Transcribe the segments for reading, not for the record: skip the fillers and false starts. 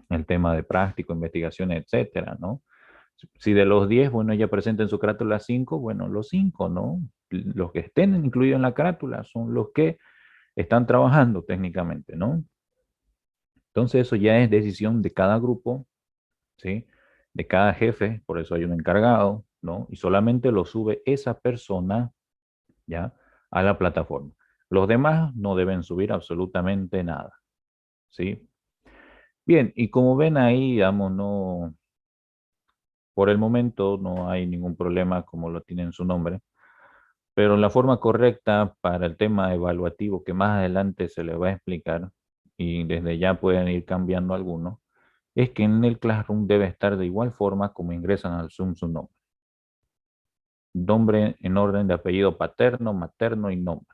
el tema de práctico, investigación, etcétera, ¿no? Si de los 10, bueno, ella presenta en su carátula 5, bueno, los 5, ¿no? Los que estén incluidos en la carátula son los que están trabajando técnicamente, ¿no? Entonces eso ya es decisión de cada grupo, ¿sí? De cada jefe, por eso hay un encargado, ¿no? Y solamente lo sube esa persona, ¿ya? A la plataforma. Los demás no deben subir absolutamente nada, ¿sí? Bien, y como ven ahí, digamos, no, por el momento no hay ningún problema como lo tiene en su nombre, pero la forma correcta para el tema evaluativo que más adelante se le va a explicar, y desde ya pueden ir cambiando algunos, es que en el Classroom debe estar de igual forma como ingresan al Zoom su nombre. Nombre en orden de apellido paterno, materno y nombre.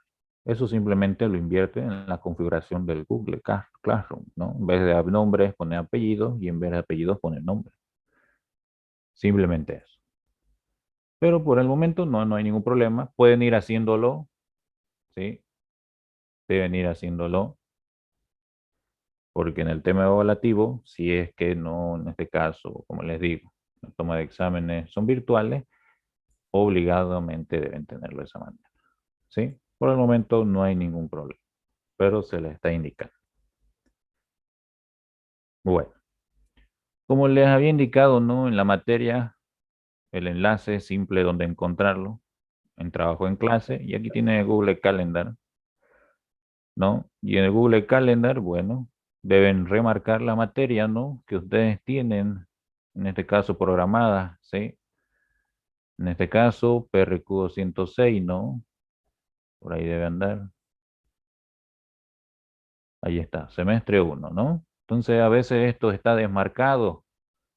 Eso simplemente lo invierte en la configuración del Google Classroom, ¿no? En vez de nombres pone apellidos y en vez de apellidos pone nombre. Simplemente eso. Pero por el momento no hay ningún problema. Pueden ir haciéndolo, ¿sí? Deben ir haciéndolo, porque en el tema evaluativo, si es que no, en este caso, como les digo, la toma de exámenes son virtuales, obligadamente deben tenerlo de esa manera, ¿sí? Por el momento no hay ningún problema, pero se les está indicando. Bueno, como les había indicado, ¿no? En la materia, el enlace simple donde encontrarlo, en trabajo en clase, y aquí tiene Google Calendar, ¿no? Y en el Google Calendar, bueno, deben remarcar la materia, ¿no? Que ustedes tienen, en este caso programada, ¿sí? En este caso, PRQ 206, ¿no? Por ahí debe andar. Ahí está, semestre 1, ¿no? Entonces, a veces esto está desmarcado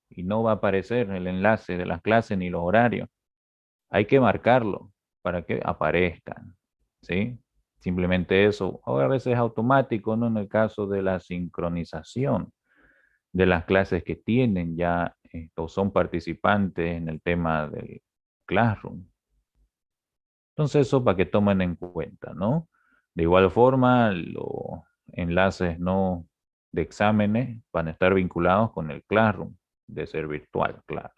y no va a aparecer el enlace de las clases ni los horarios. Hay que marcarlo para que aparezcan, ¿sí? Simplemente eso. Ahora a veces es automático, ¿no? En el caso de la sincronización de las clases que tienen ya o son participantes en el tema del Classroom. Entonces eso para que tomen en cuenta, ¿no? De igual forma, los enlaces no de exámenes van a estar vinculados con el Classroom, de ser virtual, claro.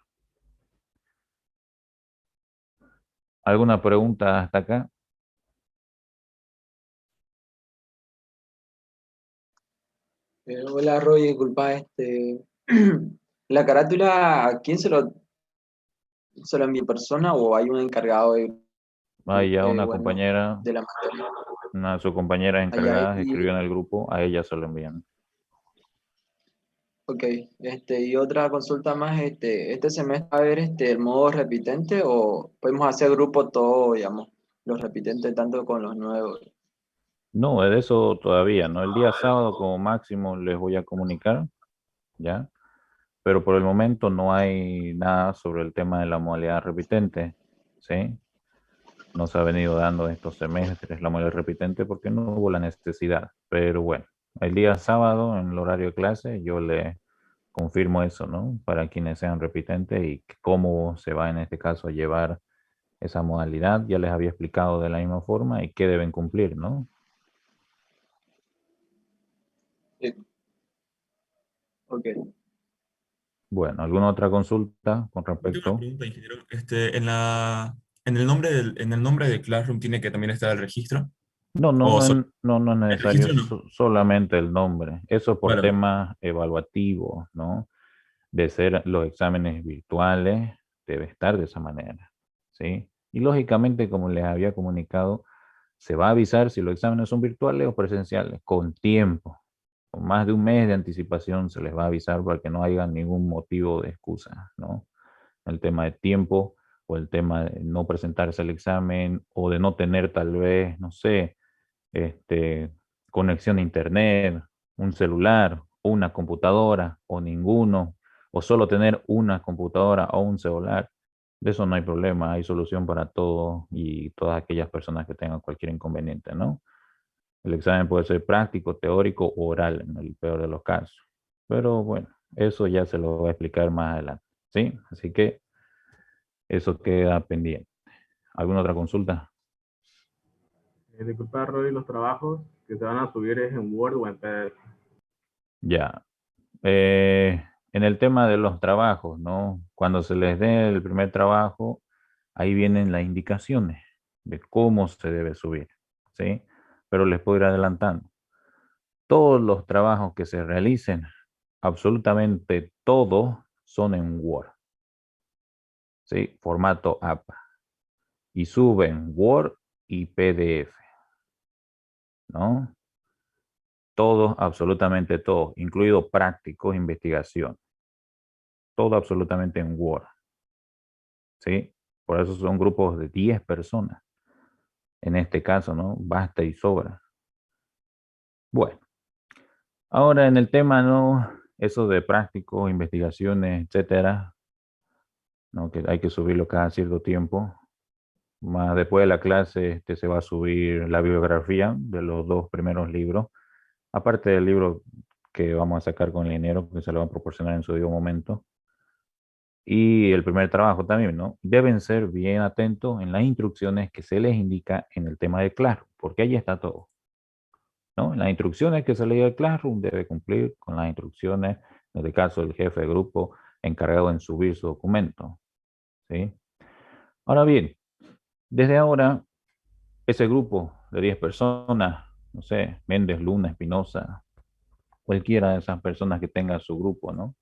¿Alguna pregunta hasta acá? Hola Roy, disculpa, la carátula, ¿a quién se lo envía en persona o hay un encargado Hay ya una bueno, compañera, de la materia? una de sus compañeras Allá, encargadas escribió en el grupo, a ella se lo envían. ok, y otra consulta más, este semestre va a haber el modo repitente o podemos hacer grupo todo, digamos, los repitentes tanto con los nuevos. No, de eso todavía, ¿no? El día sábado como máximo les voy a comunicar, ¿ya? Pero por el momento no hay nada sobre el tema de la modalidad repitente, ¿sí? No se ha venido dando estos semestres la modalidad repitente porque no hubo la necesidad. Pero bueno, el día sábado en el horario de clase yo le confirmo eso, ¿no? Para quienes sean repitentes y cómo se va en este caso a llevar esa modalidad. Ya les había explicado de la misma forma y qué deben cumplir, ¿no? Sí, ok. Bueno, ¿alguna otra consulta con Yo tengo una respecto? pregunta, ingeniero. En el nombre de Classroom tiene que también estar el registro. No, no, O solo no es el necesario registro no. solamente el nombre. Eso por Vale. temas evaluativos, ¿no? De ser los exámenes virtuales, debe estar de esa manera, ¿sí? Y lógicamente, como les había comunicado, se va a avisar si los exámenes son virtuales o presenciales, con tiempo, con más de un mes de anticipación se les va a avisar para que no haya ningún motivo de excusa, ¿no? El tema de tiempo o el tema de no presentarse al examen o de no tener tal vez, no sé, este, conexión a internet, un celular, o una computadora o ninguno, o solo tener una computadora o un celular. De eso no hay problema, hay solución para todo y todas aquellas personas que tengan cualquier inconveniente, ¿no? El examen puede ser práctico, teórico o oral en el peor de los casos. Pero bueno, eso ya se lo voy a explicar más adelante, ¿sí? Así que eso queda pendiente. ¿Alguna otra consulta? Disculpa, Roy, los trabajos que se van a subir es en Word o en PDF. Ya. En el tema de los trabajos, ¿no? Cuando se les dé el primer trabajo, ahí vienen las indicaciones de cómo se debe subir, ¿sí? Pero les puedo ir adelantando. Todos los trabajos que se realicen, absolutamente todos son en Word, ¿sí? Formato APA. Y suben Word y PDF, ¿no? Todos, absolutamente todos, incluido prácticos, investigación. Todo absolutamente en Word, ¿sí? Por eso son grupos de 10 personas. En este caso, ¿no? Basta y sobra. Bueno, ahora en el tema, ¿no? Eso de prácticos, investigaciones, etcétera, ¿no? Que hay que subirlo cada cierto tiempo. Más después de la clase se va a subir la bibliografía de los dos primeros libros, aparte del libro que vamos a sacar con el dinero, que se lo van a proporcionar en su debido momento. Y el primer trabajo también, ¿no? Deben ser bien atentos en las instrucciones que se les indica en el tema de Classroom, porque ahí está todo, ¿no? En las instrucciones que se le diga el Classroom debe cumplir con las instrucciones, en este caso el jefe de grupo encargado en subir su documento, ¿sí? Ahora bien, desde ahora, ese grupo de 10 personas, no sé, Méndez, Luna, Espinosa, cualquiera de esas personas que tenga su grupo, ¿no?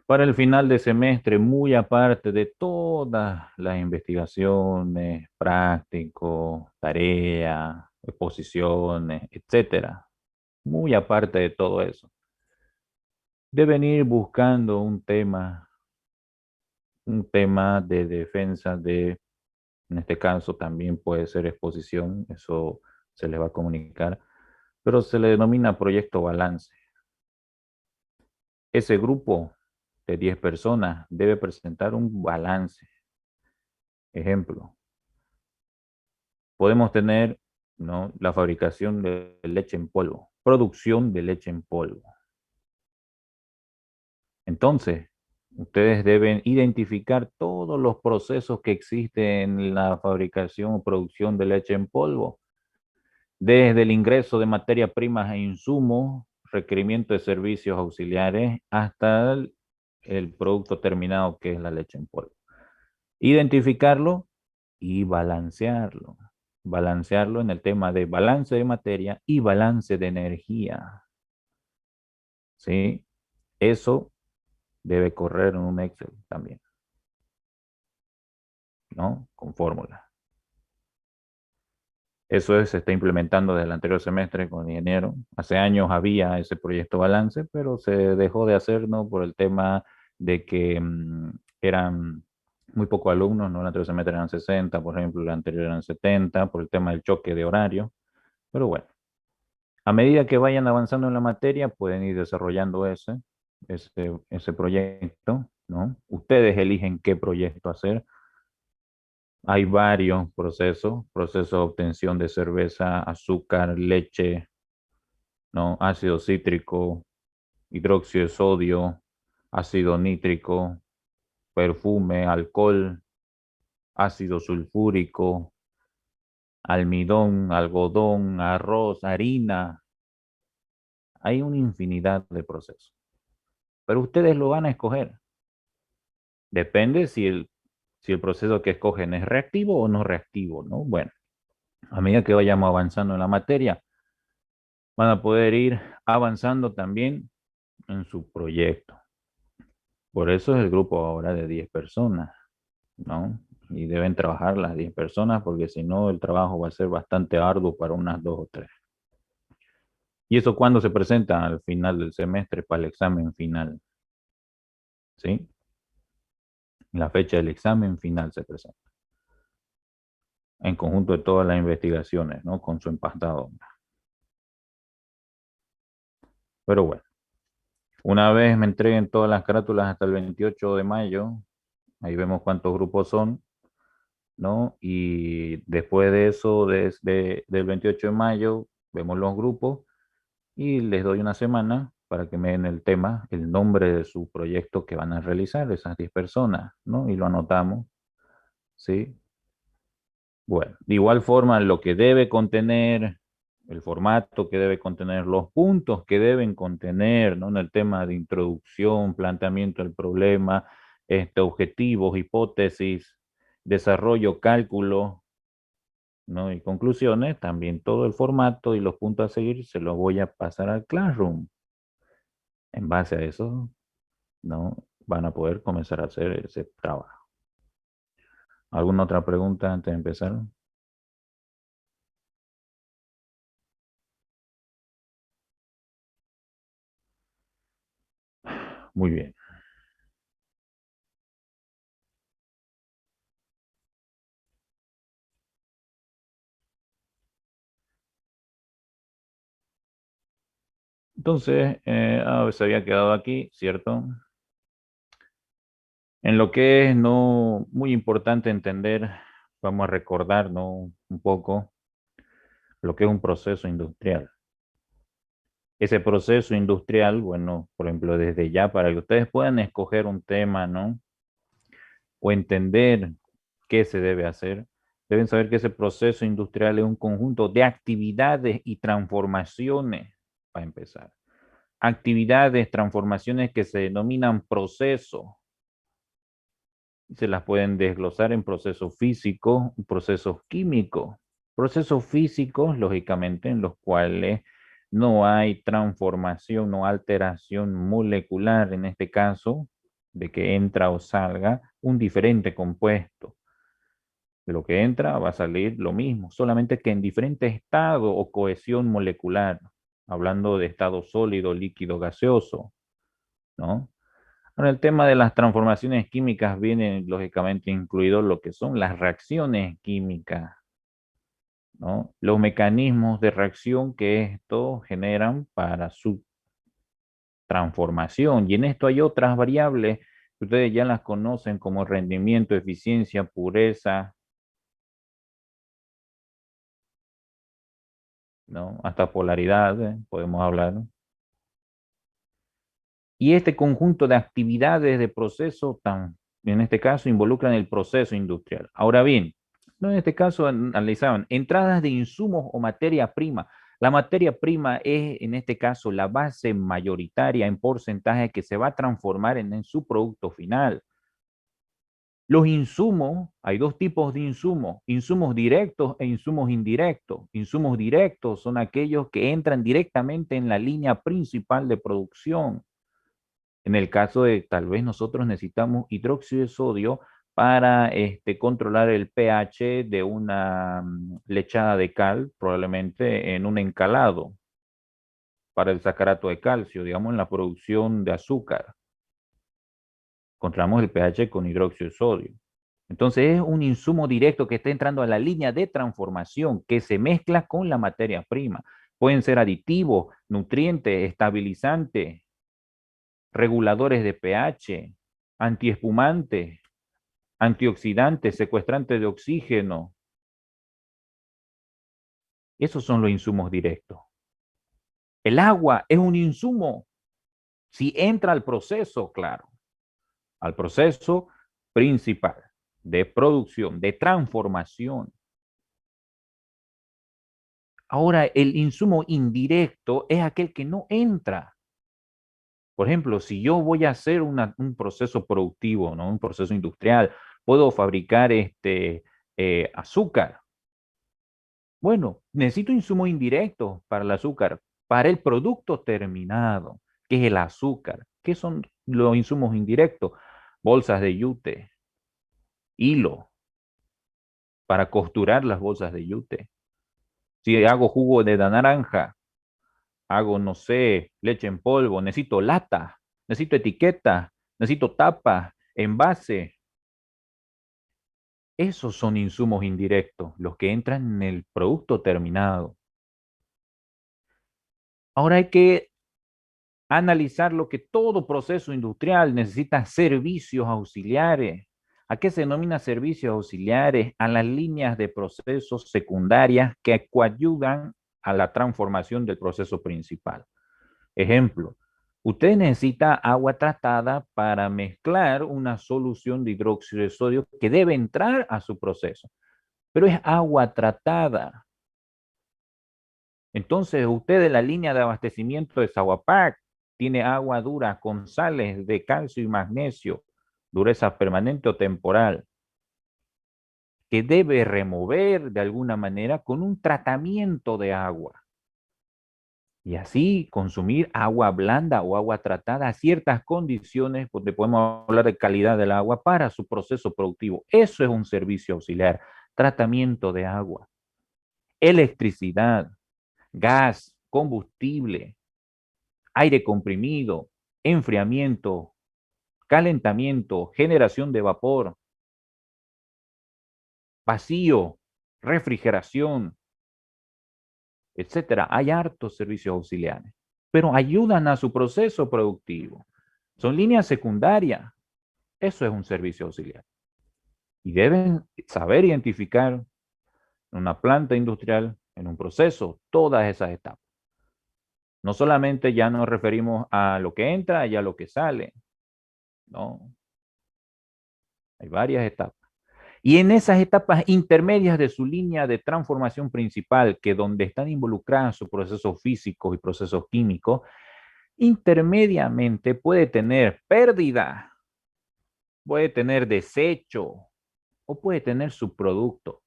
Para el final de semestre, muy aparte de todas las investigaciones, prácticos, tareas, exposiciones, etcétera, muy aparte de todo eso, deben ir buscando un tema de defensa de, en este caso también puede ser exposición, eso se les va a comunicar, pero se le denomina proyecto balance. Ese grupo de 10 personas debe presentar un balance. Ejemplo, podemos tener, ¿no? La fabricación de leche en polvo, producción de leche en polvo. Entonces, ustedes deben identificar todos los procesos que existen en la fabricación o producción de leche en polvo, desde el ingreso de materias primas e insumos, requerimiento de servicios auxiliares, hasta el producto terminado que es la leche en polvo. Identificarlo y balancearlo. Balancearlo en el tema de balance de materia y balance de energía. ¿Sí? Eso debe correr en un Excel también, ¿no? Con fórmula. Eso se está implementando desde el anterior semestre con el ingeniero. Hace años había ese proyecto balance, pero se dejó de hacer, ¿no? Por el tema de que eran muy pocos alumnos, ¿no? El anterior semestre eran 60, por ejemplo, el anterior eran 70, por el tema del choque de horario. Pero bueno, a medida que vayan avanzando en la materia, pueden ir desarrollando ese proyecto, ¿no? Ustedes eligen qué proyecto hacer. Hay varios procesos, proceso de obtención de cerveza, azúcar, leche, ¿no? Ácido cítrico, hidróxido de sodio, ácido nítrico, perfume, alcohol, ácido sulfúrico, almidón, algodón, arroz, harina. Hay una infinidad de procesos, pero ustedes lo van a escoger. Depende si el proceso que escogen es reactivo o no reactivo, ¿no? Bueno, a medida que vayamos avanzando en la materia, van a poder ir avanzando también en su proyecto. Por eso es el grupo ahora de 10 personas, ¿no? Y deben trabajar las 10 personas porque si no el trabajo va a ser bastante arduo para unas 2 o 3. ¿Y eso cuando se presenta? Al final del semestre para el examen final, ¿sí? La fecha del examen final se presenta. En conjunto de todas las investigaciones, ¿no? Con su empastado. Pero bueno, una vez me entreguen todas las carátulas hasta el 28 de mayo, ahí vemos cuántos grupos son, ¿no? Y después de eso, desde del 28 de mayo, vemos los grupos y les doy una semana para que me den el tema, el nombre de su proyecto que van a realizar, esas 10 personas, ¿no? Y lo anotamos, ¿sí? Bueno, de igual forma, lo que debe contener el formato que debe contener, los puntos que deben contener, ¿no? En el tema de introducción, planteamiento del problema, objetivos, hipótesis, desarrollo, cálculo, ¿no? Y conclusiones, también todo el formato y los puntos a seguir se los voy a pasar al Classroom. En base a eso, ¿no? Van a poder comenzar a hacer ese trabajo. ¿Alguna otra pregunta antes de empezar? Muy bien. Entonces, se había quedado aquí, ¿cierto? En lo que es no muy importante entender, vamos a recordar, ¿no? Un poco lo que es un proceso industrial. Ese proceso industrial, bueno, por ejemplo, desde ya para que ustedes puedan escoger un tema, ¿no? O entender qué se debe hacer, deben saber que ese proceso industrial es un conjunto de actividades y transformaciones, para empezar. Actividades, transformaciones que se denominan procesos. Se las pueden desglosar en procesos físicos, procesos químicos. Procesos físicos, lógicamente, en los cuales no hay transformación, no alteración molecular, en este caso, de que entra o salga un diferente compuesto. De lo que entra va a salir lo mismo, solamente que en diferente estado o cohesión molecular, hablando de estado sólido, líquido, gaseoso, ¿no? Ahora, el tema de las transformaciones químicas viene lógicamente incluido lo que son las reacciones químicas, ¿no? Los mecanismos de reacción que estos generan para su transformación. Y en esto hay otras variables que ustedes ya las conocen como rendimiento, eficiencia, pureza, ¿no? Hasta polaridad, podemos hablar. Y este conjunto de actividades de proceso, en este caso, involucran el proceso industrial. Ahora bien, no en este caso analizaban entradas de insumos o materia prima. La materia prima es, en este caso, la base mayoritaria en porcentaje que se va a transformar en su producto final. Los insumos, hay dos tipos de insumos, insumos directos e insumos indirectos. Insumos directos son aquellos que entran directamente en la línea principal de producción. En el caso de tal vez nosotros necesitamos hidróxido de sodio para controlar el pH de una lechada de cal, probablemente en un encalado, para el sacarato de calcio, digamos en la producción de azúcar. Encontramos el pH con hidróxido de sodio. Entonces es un insumo directo que está entrando a la línea de transformación que se mezcla con la materia prima. Pueden ser aditivos, nutrientes, estabilizantes, reguladores de pH, antiespumantes, antioxidantes, secuestrantes de oxígeno. Esos son los insumos directos. El agua es un insumo si entra al proceso, claro, al proceso principal de producción, de transformación. Ahora, el insumo indirecto es aquel que no entra. Por ejemplo, si yo voy a hacer un proceso productivo, ¿no? Un proceso industrial, puedo fabricar azúcar. Bueno, necesito insumos indirectos para el azúcar, para el producto terminado, que es el azúcar. ¿Qué son los insumos indirectos? Bolsas de yute, hilo, para costurar las bolsas de yute. Si hago jugo de la naranja, hago, no sé, leche en polvo, necesito lata, necesito etiqueta, necesito tapa, envase. Esos son insumos indirectos, los que entran en el producto terminado. Ahora hay que analizar lo que todo proceso industrial necesita servicios auxiliares. ¿A qué se denomina servicios auxiliares? A las líneas de procesos secundarias que coayudan a la transformación del proceso principal. Ejemplo, usted necesita agua tratada para mezclar una solución de hidróxido de sodio que debe entrar a su proceso, pero es agua tratada. Entonces, usted en la línea de abastecimiento de Saguapac tiene agua dura con sales de calcio y magnesio, dureza permanente o temporal, que debe remover de alguna manera con un tratamiento de agua. Y así consumir agua blanda o agua tratada a ciertas condiciones, donde podemos hablar de calidad del agua para su proceso productivo. Eso es un servicio auxiliar. Tratamiento de agua, electricidad, gas, combustible, aire comprimido, enfriamiento, calentamiento, generación de vapor, vacío, refrigeración, etcétera. Hay hartos servicios auxiliares, pero ayudan a su proceso productivo. Son líneas secundarias. Eso es un servicio auxiliar. Y deben saber identificar en una planta industrial, en un proceso, todas esas etapas. No solamente ya nos referimos a lo que entra y a lo que sale. No. Hay varias etapas. Y en esas etapas intermedias de su línea de transformación principal, que donde están involucrados sus procesos físicos y procesos químicos, intermediamente puede tener pérdida, puede tener desecho o puede tener subproductos.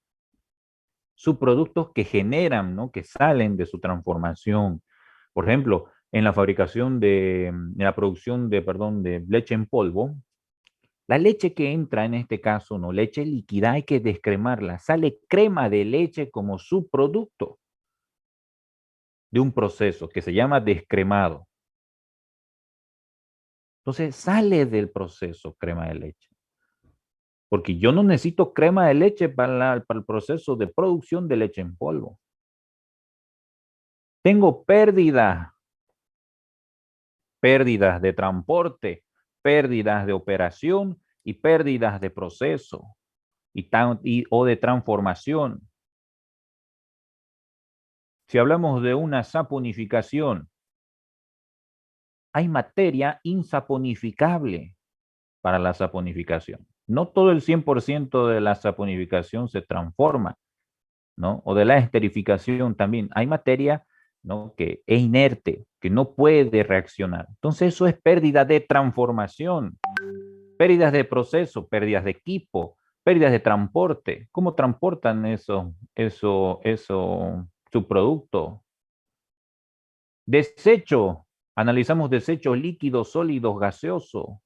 Subproductos que generan, ¿no? Que salen de su transformación. Por ejemplo, en la fabricación en la producción de, perdón, de leche en polvo, la leche que entra en este caso, no leche líquida, hay que descremarla. Sale crema de leche como subproducto de un proceso que se llama descremado. Entonces sale del proceso crema de leche. Porque yo no necesito crema de leche para el proceso de producción de leche en polvo. Tengo pérdidas de transporte, pérdidas de operación y pérdidas de proceso o de transformación. Si hablamos de una saponificación, hay materia insaponificable para la saponificación. No todo el 100% de la saponificación se transforma, ¿no? O de la esterificación también. Hay materia, ¿no? Que es inerte, que no puede reaccionar. Entonces eso es pérdida de transformación, pérdidas de proceso, pérdidas de equipo, pérdidas de transporte. ¿Cómo transportan su producto? Desecho. Analizamos desechos líquidos, sólidos, gaseosos.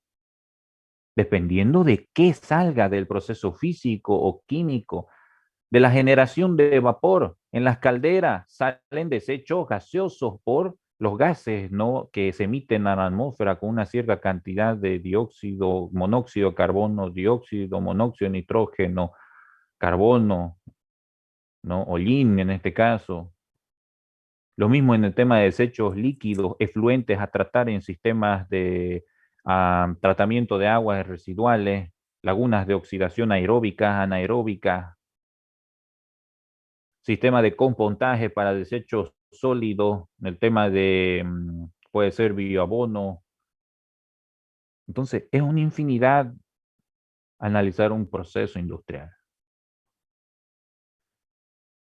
Dependiendo de qué salga del proceso físico o químico, de la generación de vapor. En las calderas salen desechos gaseosos por los gases, ¿no? Que se emiten a la atmósfera con una cierta cantidad de dióxido, monóxido, carbono, dióxido, monóxido, nitrógeno, carbono, ¿no? Hollín en este caso. Lo mismo en el tema de desechos líquidos, efluentes a tratar en sistemas de tratamiento de aguas residuales, lagunas de oxidación aeróbicas, anaeróbicas, sistema de compostaje para desechos sólidos, el tema de, puede ser bioabono. Entonces, es una infinidad analizar un proceso industrial.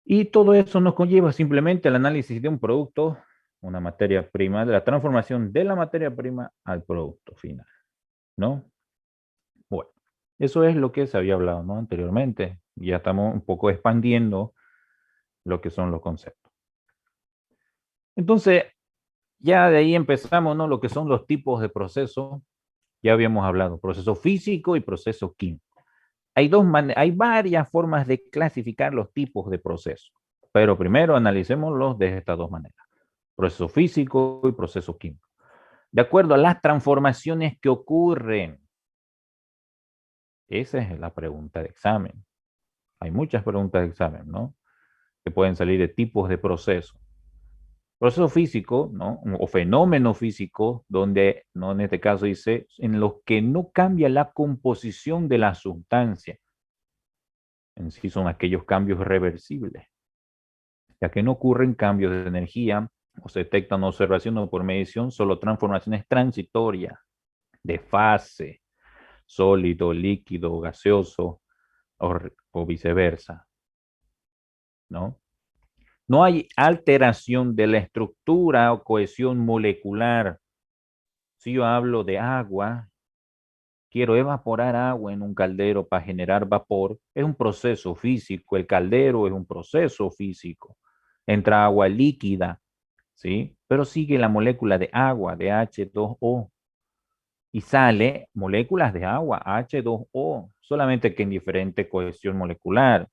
Y todo eso nos conlleva simplemente al análisis de un producto, una materia prima, de la transformación de la materia prima al producto final, ¿no? Bueno, eso es lo que se había hablado, ¿no? Anteriormente. Ya estamos un poco expandiendo lo que son los conceptos. Entonces, ya de ahí empezamos, ¿no? Lo que son los tipos de procesos. Ya habíamos hablado, proceso físico y proceso químico. Hay varias formas de clasificar los tipos de procesos, pero primero analicémoslos de estas dos maneras, proceso físico y proceso químico. De acuerdo a las transformaciones que ocurren. Esa es la pregunta de examen. Hay muchas preguntas de examen, ¿no? Que pueden salir de tipos de procesos. Proceso físico, ¿no? O fenómeno físico, donde, ¿no? En este caso dice, en los que no cambia la composición de la sustancia. En sí son aquellos cambios reversibles, ya que no ocurren cambios de energía o se detectan observación o por medición, solo transformaciones transitorias de fase, sólido, líquido, gaseoso o viceversa, ¿no? No hay alteración de la estructura o cohesión molecular. Si yo hablo de agua, quiero evaporar agua en un caldero para generar vapor, es un proceso físico. El caldero es un proceso físico. Entra agua líquida, ¿sí? Pero sigue la molécula de agua, de H2O, y sale moléculas de agua, H2O, solamente que en diferente cohesión molecular.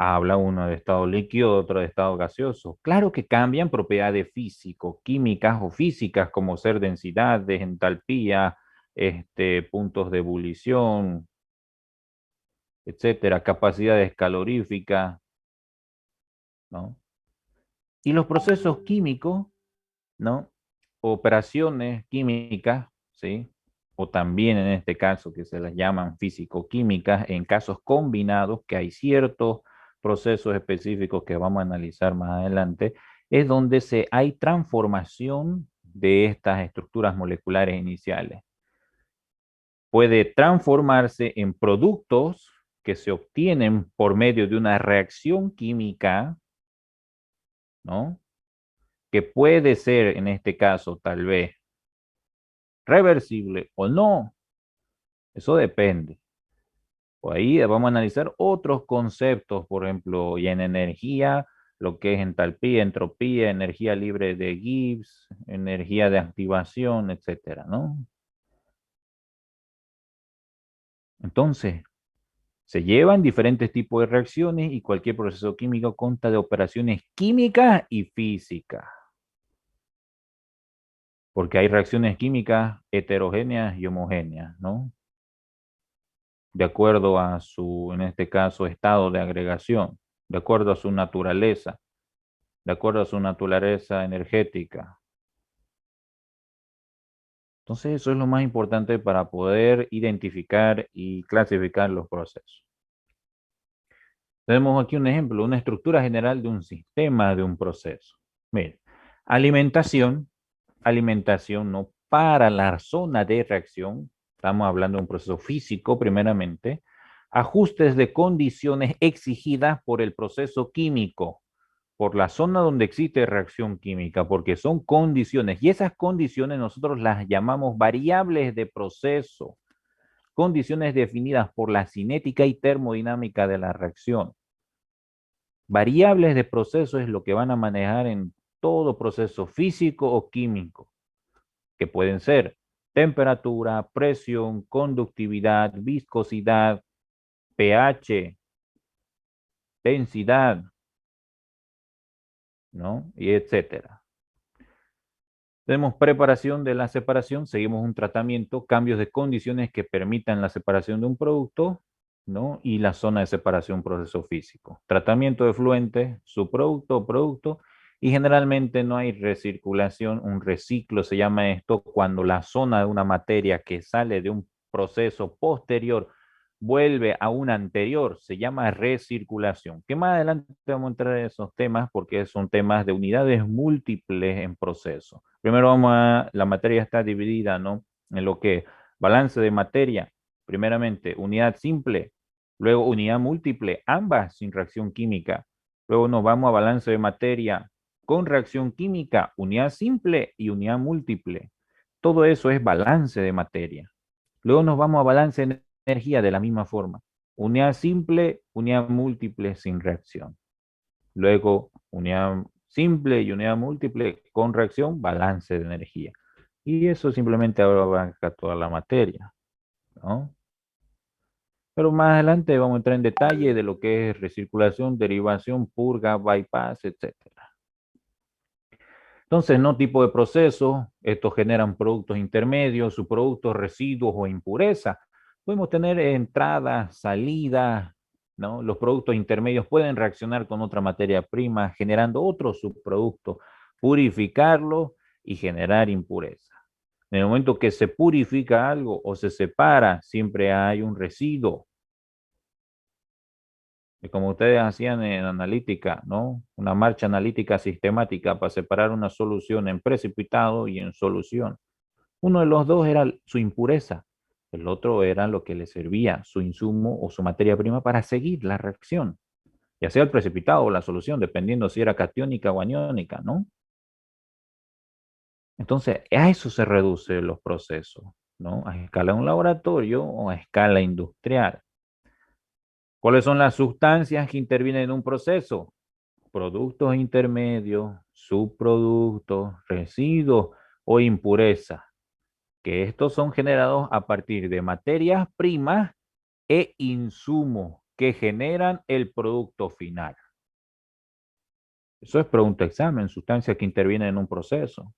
Habla uno de estado líquido, otro de estado gaseoso. Claro que cambian propiedades físico-químicas o físicas como ser densidades, entalpía, puntos de ebullición, etcétera, capacidades caloríficas, ¿no? Y los procesos químicos, ¿no? Operaciones químicas, ¿sí? O también en este caso que se las llaman físico-químicas, en casos combinados, que hay ciertos procesos específicos que vamos a analizar más adelante, es donde hay transformación de estas estructuras moleculares iniciales. Puede transformarse en productos que se obtienen por medio de una reacción química, ¿no? Que puede ser, en este caso, tal vez reversible o no. Eso depende. Por ahí vamos a analizar otros conceptos, por ejemplo, y en energía, lo que es entalpía, entropía, energía libre de Gibbs, energía de activación, etcétera, ¿no? Entonces, se llevan diferentes tipos de reacciones y cualquier proceso químico consta de operaciones químicas y físicas. Porque hay reacciones químicas heterogéneas y homogéneas, ¿no? De acuerdo a su, en este caso, estado de agregación, de acuerdo a su naturaleza, de acuerdo a su naturaleza energética. Entonces, eso es lo más importante para poder identificar y clasificar los procesos. Tenemos aquí un ejemplo, una estructura general de un sistema, de un proceso. Mire, alimentación, no para la zona de reacción, estamos hablando de un proceso físico primeramente, ajustes de condiciones exigidas por el proceso químico, por la zona donde existe reacción química, porque son condiciones, y esas condiciones nosotros las llamamos variables de proceso, condiciones definidas por la cinética y termodinámica de la reacción. Variables de proceso es lo que van a manejar en todo proceso físico o químico, que pueden ser temperatura, presión, conductividad, viscosidad, pH, densidad, ¿no? Y etcétera. Tenemos preparación de la separación, seguimos un tratamiento, cambios de condiciones que permitan la separación de un producto, ¿no? Y la zona de separación, proceso físico. Tratamiento de fluente, subproducto, producto, y generalmente no hay recirculación, un reciclo se llama esto, cuando la zona de una materia que sale de un proceso posterior vuelve a una anterior, se llama recirculación. Que más adelante vamos a entrar en esos temas porque son temas de unidades múltiples en proceso. Primero la materia está dividida, ¿no? En lo que balance de materia, primeramente unidad simple, luego unidad múltiple, ambas sin reacción química. Luego nos vamos a balance de materia con reacción química, unidad simple y unidad múltiple. Todo eso es balance de materia. Luego nos vamos a balance de energía de la misma forma. Unidad simple, unidad múltiple sin reacción. Luego, unidad simple y unidad múltiple con reacción, balance de energía. Y eso simplemente abarca toda la materia, ¿no? Pero más adelante vamos a entrar en detalle de lo que es recirculación, derivación, purga, bypass, etcétera. Entonces, no tipo de proceso, estos generan productos intermedios, subproductos, residuos o impurezas. Podemos tener entradas, salidas, ¿no? Los productos intermedios pueden reaccionar con otra materia prima, generando otro subproducto, purificarlo y generar impureza. En el momento que se purifica algo o se separa, siempre hay un residuo. Y como ustedes hacían en analítica, ¿no? Una marcha analítica sistemática para separar una solución en precipitado y en solución. Uno de los dos era su impureza, el otro era lo que le servía, su insumo o su materia prima para seguir la reacción. ya sea el precipitado o la solución, dependiendo si era catiónica o aniónica, ¿no? Entonces, a eso se reduce los procesos, ¿no? A escala de un laboratorio o a escala industrial. ¿Cuáles son las sustancias que intervienen en un proceso? Productos intermedios, subproductos, residuos o impurezas, que estos son generados a partir de materias primas e insumos que generan el producto final. Eso es pregunta examen, sustancias que intervienen en un proceso.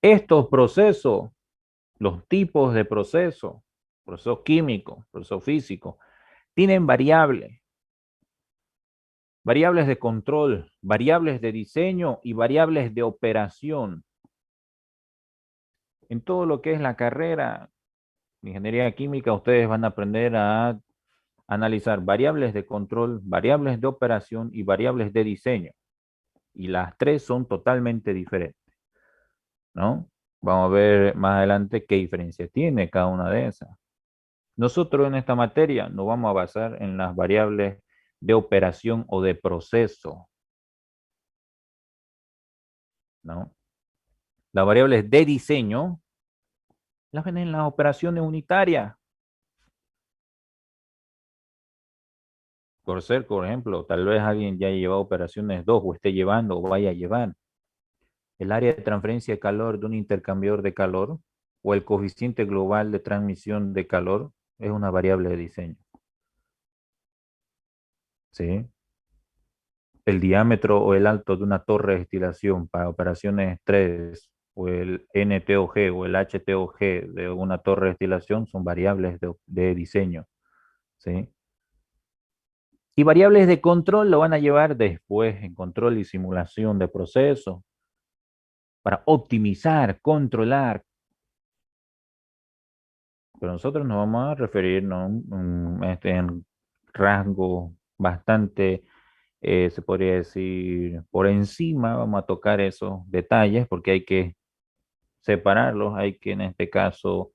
Estos procesos, los tipos de procesos, procesos químicos, procesos físicos, tienen variables, variables de control, variables de diseño y variables de operación. En todo lo que es la carrera de ingeniería química, ustedes van a aprender a analizar variables de control, variables de operación y variables de diseño. Y las tres son totalmente diferentes, ¿no? Vamos a ver más adelante qué diferencia tiene cada una de esas. Nosotros en esta materia nos vamos a basar en las variables de operación o de proceso, ¿no? Las variables de diseño las ven en las operaciones unitarias. Por ser, por ejemplo, tal vez alguien ya lleva operaciones 2 o esté llevando o vaya a llevar. El área de transferencia de calor de un intercambiador de calor o el coeficiente global de transmisión de calor es una variable de diseño. ¿Sí? El diámetro o el alto de una torre de destilación para operaciones 3 o el NTOG o el HTOG de una torre de destilación son variables de diseño. ¿Sí? Y variables de control lo van a llevar después en control y simulación de procesos para optimizar, controlar. Pero nosotros nos vamos a referir, ¿no? En rasgos bastante, se podría decir, por encima, vamos a tocar esos detalles porque hay que separarlos, hay que en este caso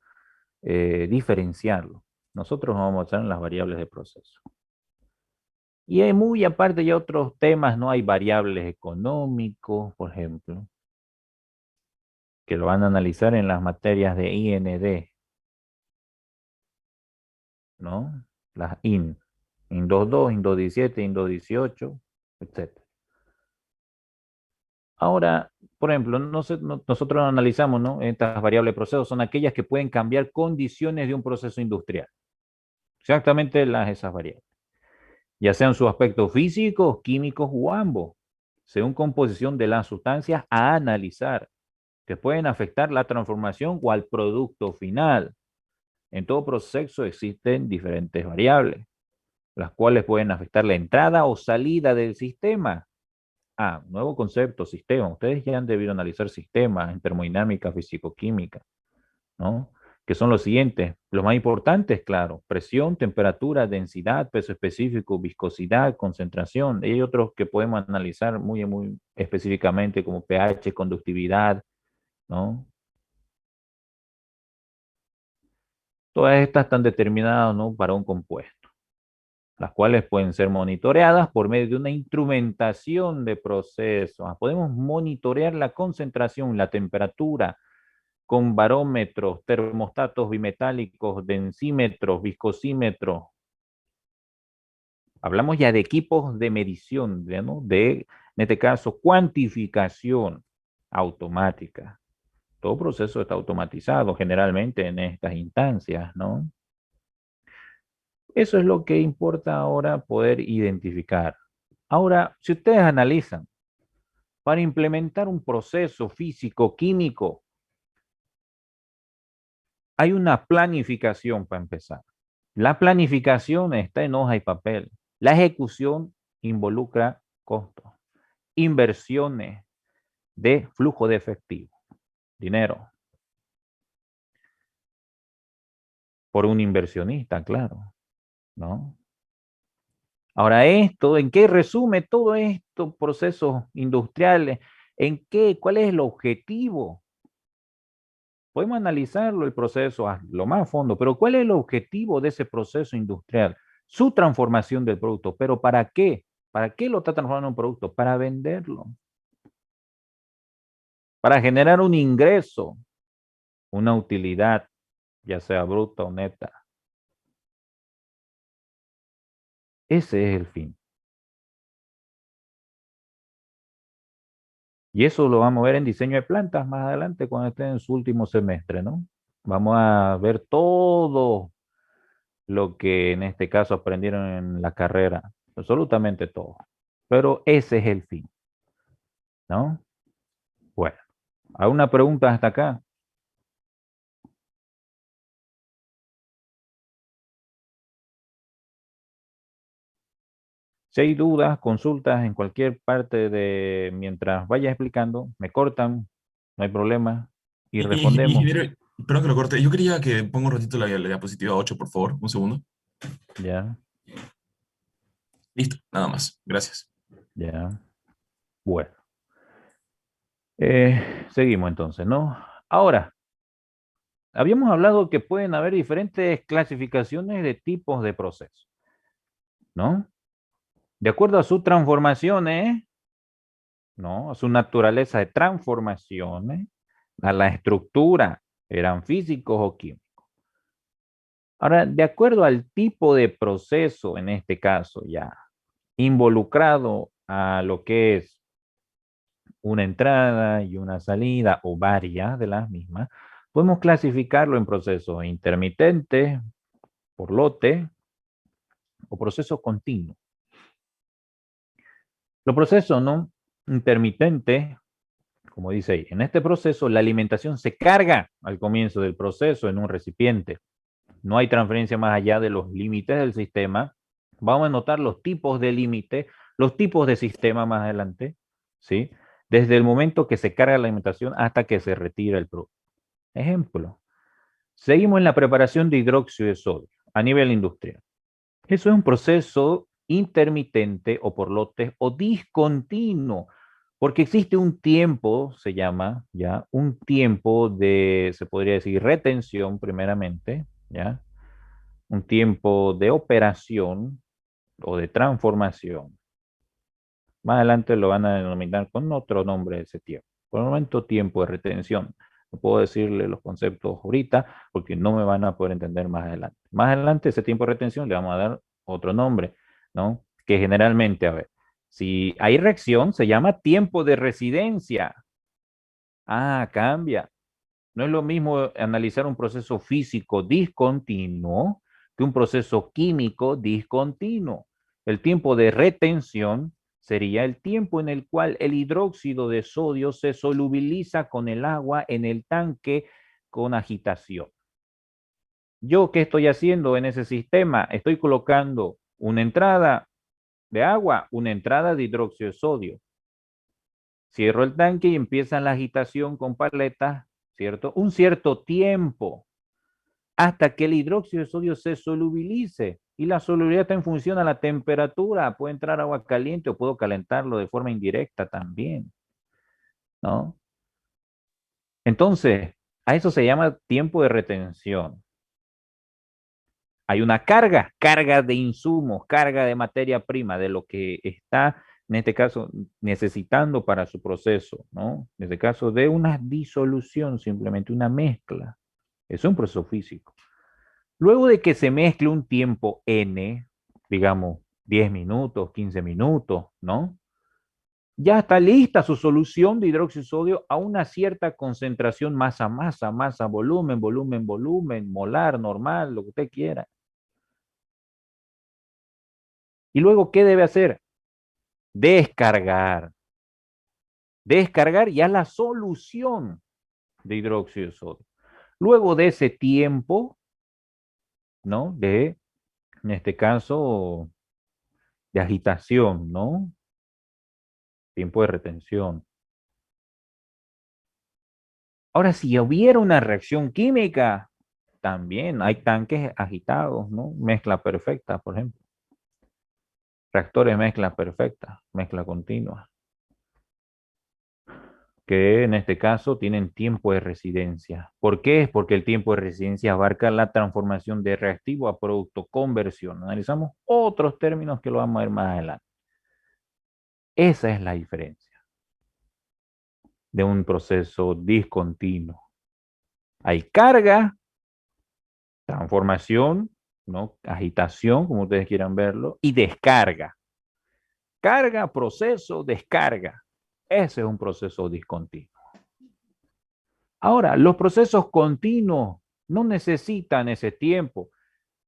diferenciarlos. Nosotros vamos a mostrar las variables de proceso. Y hay muy aparte ya otros temas, ¿no? Hay variables económicos, por ejemplo, que lo van a analizar en las materias de IND, ¿no? Las IN 2.2, IN 2.17, IN 2.18, etc. Ahora, por ejemplo, nosotros analizamos, ¿no? Estas variables de proceso son aquellas que pueden cambiar condiciones de un proceso industrial. Exactamente esas variables. Ya sean sus aspectos físicos, químicos o ambos, según composición de las sustancias a analizar, que pueden afectar la transformación o al producto final. En todo proceso existen diferentes variables, las cuales pueden afectar la entrada o salida del sistema. Nuevo concepto, sistema. Ustedes ya han debido analizar sistemas en termodinámica, físico-química, ¿no? Que son los siguientes. Los más importantes, claro, presión, temperatura, densidad, peso específico, viscosidad, concentración. Hay otros que podemos analizar muy específicamente como pH, conductividad, ¿no? Todas estas están determinadas, ¿no? Para un compuesto, las cuales pueden ser monitoreadas por medio de una instrumentación de procesos. Podemos monitorear la concentración, la temperatura, con barómetros, termostatos bimetálicos, densímetros, viscosímetros. Hablamos ya de equipos de medición, ¿no? En este caso, cuantificación automática. Todo proceso está automatizado generalmente en estas instancias, ¿no? Eso es lo que importa ahora poder identificar. Ahora, si ustedes analizan, para implementar un proceso físico, químico, hay una planificación para empezar. La planificación está en hoja y papel. La ejecución involucra costos, inversiones de flujo de efectivo, dinero, por un inversionista, claro, ¿no? Ahora esto, ¿en qué resume todo estos procesos industriales? ¿En qué? ¿Cuál es el objetivo? Podemos analizarlo, el proceso, a lo más a fondo, pero ¿cuál es el objetivo de ese proceso industrial? Su transformación del producto. ¿Pero para qué? ¿Para qué lo está transformando en un producto? Para venderlo. Para generar un ingreso, una utilidad, ya sea bruta o neta. Ese es el fin. Y eso lo vamos a ver en diseño de plantas más adelante cuando estén en su último semestre, ¿no? Vamos a ver todo lo que en este caso aprendieron en la carrera, absolutamente todo. Pero ese es el fin, ¿no? Bueno, ¿alguna pregunta hasta acá? Si hay dudas, consultas en cualquier parte de mientras vaya explicando, me cortan, no hay problema, y respondemos. Ingeniero, perdón que lo corte. Yo quería que ponga un ratito la diapositiva 8, por favor. Un segundo. Ya, Listo, nada más. Gracias. ya. Bueno, seguimos entonces, ¿no? Ahora, habíamos hablado que pueden haber diferentes clasificaciones de tipos de procesos, ¿no? De acuerdo a sus transformaciones, ¿no? A su naturaleza de transformaciones, a la estructura, eran físicos o químicos. Ahora, de acuerdo al tipo de proceso, en este caso ya involucrado a lo que es una entrada y una salida o varias de las mismas, podemos clasificarlo en procesos intermitentes, por lote o procesos continuos. Los procesos no intermitentes, como dice ahí, en este proceso la alimentación se carga al comienzo del proceso en un recipiente. No hay transferencia más allá de los límites del sistema. Vamos a notar los tipos de límite, los tipos de sistema más adelante, ¿sí? Desde el momento que se carga la alimentación hasta que se retira el producto. Ejemplo, seguimos en la preparación de hidróxido de sodio a nivel industrial. Eso es un proceso intermitente o por lotes o discontinuo, porque existe un tiempo, se llama, ¿ya? Un tiempo de, se podría decir, retención primeramente, ¿ya? Un tiempo de operación o de transformación. Más adelante lo van a denominar con otro nombre ese tiempo. Por el momento, tiempo de retención. No puedo decirle los conceptos ahorita porque no me van a poder entender más adelante. Más adelante, ese tiempo de retención le vamos a dar otro nombre, ¿no? Que generalmente, a ver, si hay reacción, se llama tiempo de residencia. Ah, cambia. No es lo mismo analizar un proceso físico discontinuo que un proceso químico discontinuo. El tiempo de retención sería el tiempo en el cual el hidróxido de sodio se solubiliza con el agua en el tanque con agitación. ¿Yo qué estoy haciendo en ese sistema? Estoy colocando una entrada de agua, una entrada de hidróxido de sodio. Cierro el tanque y empieza la agitación con paletas, ¿cierto? Un cierto tiempo hasta que el hidróxido de sodio se solubilice. Y la solubilidad está en función a la temperatura. Puede entrar agua caliente o puedo calentarlo de forma indirecta también, ¿no? Entonces, a eso se llama tiempo de retención. Hay una carga, carga de insumos, carga de materia prima, de lo que está, en este caso, necesitando para su proceso, ¿no? En este caso, de una disolución, simplemente una mezcla. Es un proceso físico. Luego de que se mezcle un tiempo n, digamos 10 minutos, 15 minutos, ¿no? Ya está lista su solución de hidróxido de sodio a una cierta concentración masa, masa, masa, volumen, volumen, volumen, molar, normal, lo que usted quiera. Y luego, ¿qué debe hacer? Descargar. Descargar ya la solución de hidróxido de sodio. Luego de ese tiempo, ¿no? En este caso, de agitación, ¿no? Tiempo de retención. Ahora, si hubiera una reacción química, también hay tanques agitados, ¿no? Mezcla perfecta, por ejemplo. Reactores mezcla perfecta, mezcla continua. que en este caso tienen tiempo de residencia. ¿Por qué? Porque el tiempo de residencia abarca la transformación de reactivo a producto, conversión. Analizamos otros términos que lo vamos a ver más adelante. Esa es la diferencia de un proceso discontinuo. Hay carga, transformación, ¿no? Agitación, como ustedes quieran verlo, y descarga. Carga, proceso, descarga. Ese es un proceso discontinuo. Ahora, los procesos continuos no necesitan ese tiempo.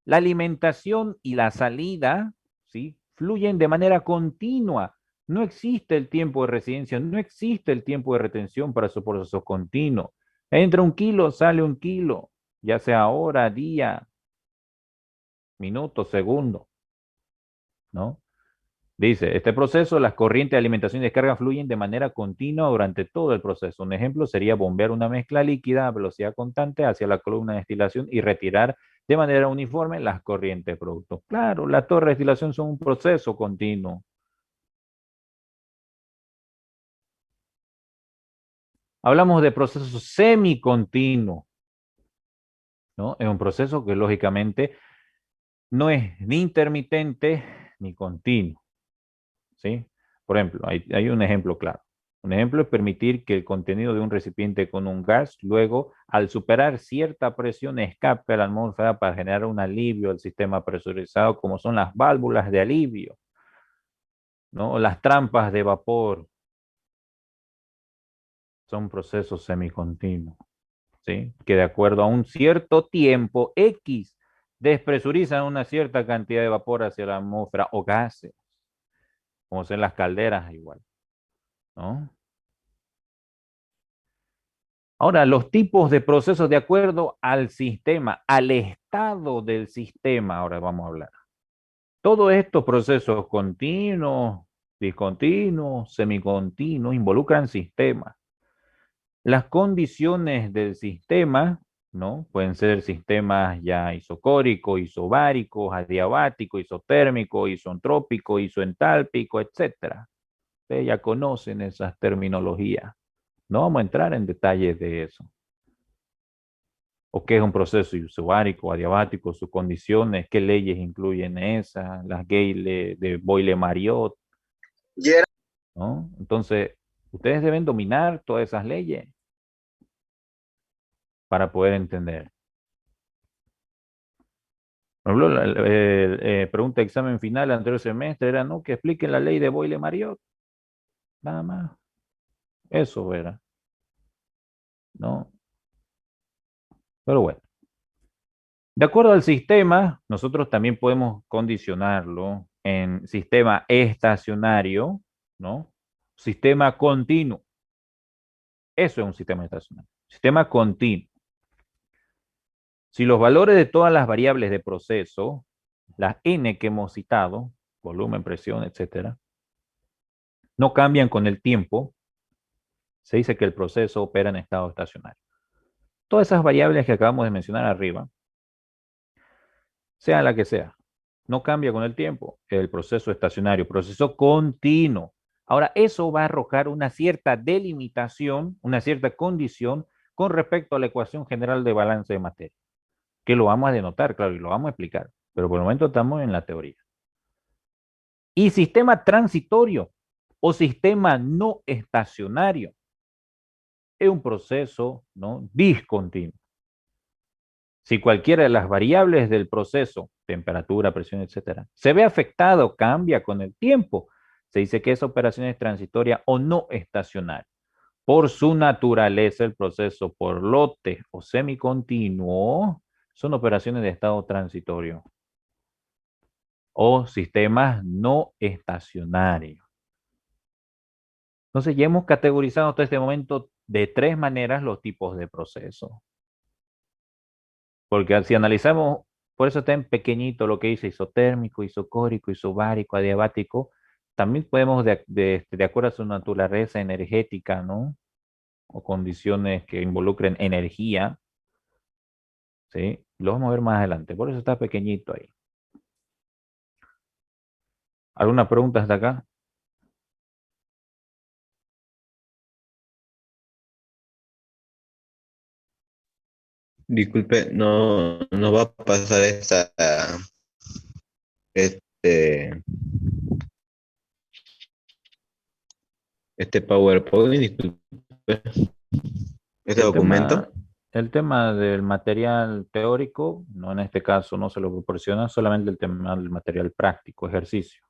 La alimentación y la salida, ¿sí? Fluyen de manera continua. No existe el tiempo de residencia, no existe el tiempo de retención para esos procesos continuos. Entra 1 kilo, sale 1 kilo, ya sea hora, día, minuto, segundo, ¿no? Dice, este proceso, las corrientes de alimentación y descarga fluyen de manera continua durante todo el proceso. Un ejemplo sería bombear una mezcla líquida a velocidad constante hacia la columna de destilación y retirar de manera uniforme las corrientes de producto. Claro, las torres de destilación son un proceso continuo. Hablamos de procesos semicontinuos, ¿no? Es un proceso que lógicamente no es ni intermitente ni continuo, ¿sí? Por ejemplo, hay un ejemplo claro. Un ejemplo es permitir que el contenido de un recipiente con un gas luego, al superar cierta presión, escape a la atmósfera para generar un alivio al sistema presurizado, como son las válvulas de alivio, ¿no? O las trampas de vapor. Son procesos semicontinuos, ¿sí? Que de acuerdo a un cierto tiempo X despresurizan una cierta cantidad de vapor hacia la atmósfera o gases, como son las calderas igual, ¿no? Ahora, los tipos de procesos de acuerdo al sistema, al estado del sistema, ahora vamos a hablar. Todos estos procesos continuos, discontinuos, semicontinuos, involucran sistemas. Las condiciones del sistema, ¿no? Pueden ser sistemas ya isocórico, isobárico, adiabático, isotérmico, isotrópico, isoentálpico, etcétera. Ustedes ya conocen esas terminologías. No vamos a entrar en detalles de eso. O qué es un proceso isobárico, adiabático, sus condiciones, qué leyes incluyen esas, las Gale de Boyle-Mariotte, ¿no? Entonces, ustedes deben dominar todas esas leyes para poder entender. Por ejemplo, la pregunta de examen final del anterior semestre era, ¿no? Que expliquen la ley de Boyle-Mariotte. Nada más. Eso era, ¿no? Pero bueno. De acuerdo al sistema, nosotros también podemos condicionarlo en sistema estacionario, ¿no? Sistema continuo. Eso es un sistema estacionario. Sistema continuo. Si los valores de todas las variables de proceso, las n que hemos citado, volumen, presión, etcétera, no cambian con el tiempo, se dice que el proceso opera en estado estacionario. Todas esas variables que acabamos de mencionar arriba, sea la que sea, no cambia con el tiempo. El proceso estacionario, proceso continuo. Ahora, eso va a arrojar una cierta delimitación, una cierta condición con respecto a la ecuación general de balance de materia, que lo vamos a denotar, claro, y lo vamos a explicar, pero por el momento estamos en la teoría. Y sistema transitorio o sistema no estacionario es un proceso, ¿no? Discontinuo. Si cualquiera de las variables del proceso, temperatura, presión, etcétera, se ve afectado, cambia con el tiempo, se dice que esa operación es transitoria o no estacionaria. Por su naturaleza, el proceso por lote o semicontinuo son operaciones de estado transitorio o sistemas no estacionarios. Entonces ya hemos categorizado hasta este momento de 3 maneras los tipos de procesos. Porque si analizamos, por eso está en pequeñito lo que dice isotérmico, isocórico, isobárico, adiabático, también podemos, de acuerdo a su naturaleza energética, ¿no? O condiciones que involucren energía, ¿sí? Lo vamos a ver más adelante, por eso está pequeñito ahí. ¿Alguna pregunta hasta acá? Disculpe, no va a pasar este, este PowerPoint, disculpe, este El documento. tema, el tema del material teórico, no en este caso no se lo proporciona, solamente el tema del material práctico, ejercicio.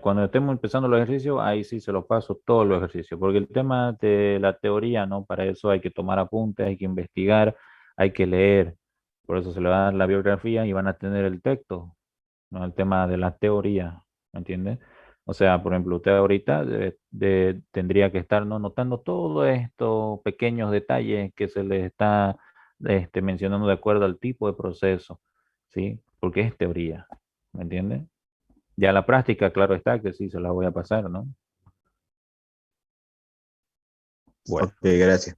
Cuando estemos empezando los ejercicios, ahí sí se los paso todos los ejercicios, porque el tema de la teoría, ¿no? Para eso hay que tomar apuntes, hay que investigar, hay que leer. Por eso se le va a dar la biografía y van a tener el texto, ¿no? El tema de la teoría, ¿me entiende? O sea, por ejemplo, usted ahorita tendría que estar, ¿no? Notando todos estos pequeños detalles que se le está mencionando de acuerdo al tipo de proceso, ¿sí? Porque es teoría, ¿me entiende? Ya la práctica, claro está, que sí se la voy a pasar, ¿no? Bueno, Ok, gracias.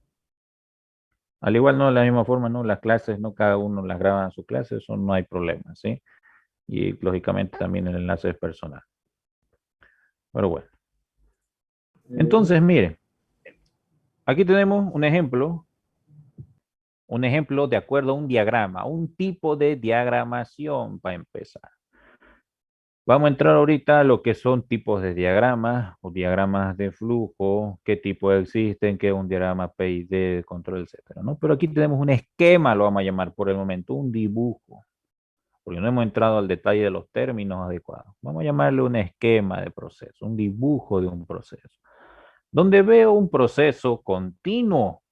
al igual, ¿no? De la misma forma, ¿no? Las clases, ¿no? Cada uno las graba en su clase, eso no hay problema, ¿sí? Y lógicamente también el enlace es personal. Pero bueno. Entonces, mire, aquí tenemos un ejemplo de acuerdo a un diagrama, un tipo de diagramación para empezar. Vamos a entrar ahorita a lo que son tipos de diagramas o diagramas de flujo, qué tipo existen, qué es un diagrama PID, de control, etcétera, ¿no? Pero aquí tenemos un esquema, lo vamos a llamar por el momento, un dibujo, porque no hemos entrado al detalle de los términos adecuados. Vamos a llamarle un esquema de proceso, un dibujo de un proceso, donde veo un proceso continuo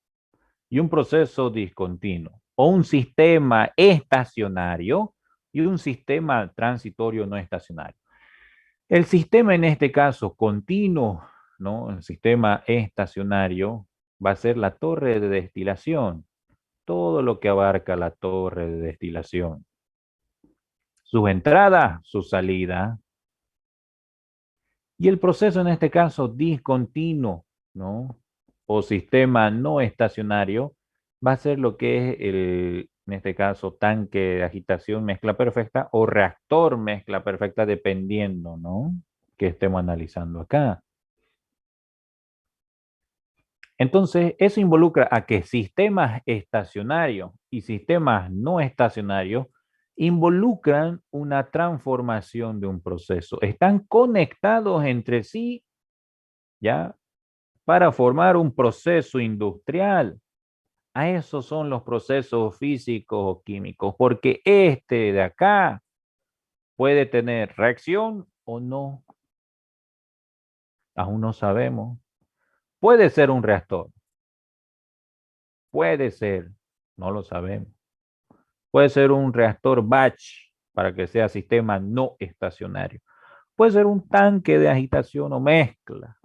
y un proceso discontinuo, o un sistema estacionario y un sistema transitorio no estacionario. El sistema en este caso continuo, ¿no? El sistema estacionario va a ser la torre de destilación, todo lo que abarca la torre de destilación. Su entrada, su salida, y el proceso en este caso discontinuo, ¿no? O sistema no estacionario, va a ser lo que es en este caso, tanque de agitación mezcla perfecta o reactor mezcla perfecta, dependiendo, ¿no? Que estemos analizando acá. Entonces, eso involucra a que sistemas estacionarios y sistemas no estacionarios involucran una transformación de un proceso. Están conectados entre sí, ¿ya? Para formar un proceso industrial. A esos son los procesos físicos o químicos, porque este de acá puede tener reacción o no. Aún no sabemos. Puede ser un reactor. Puede ser. No lo sabemos. Puede ser un reactor batch para que sea sistema no estacionario. Puede ser un tanque de agitación o mezcla.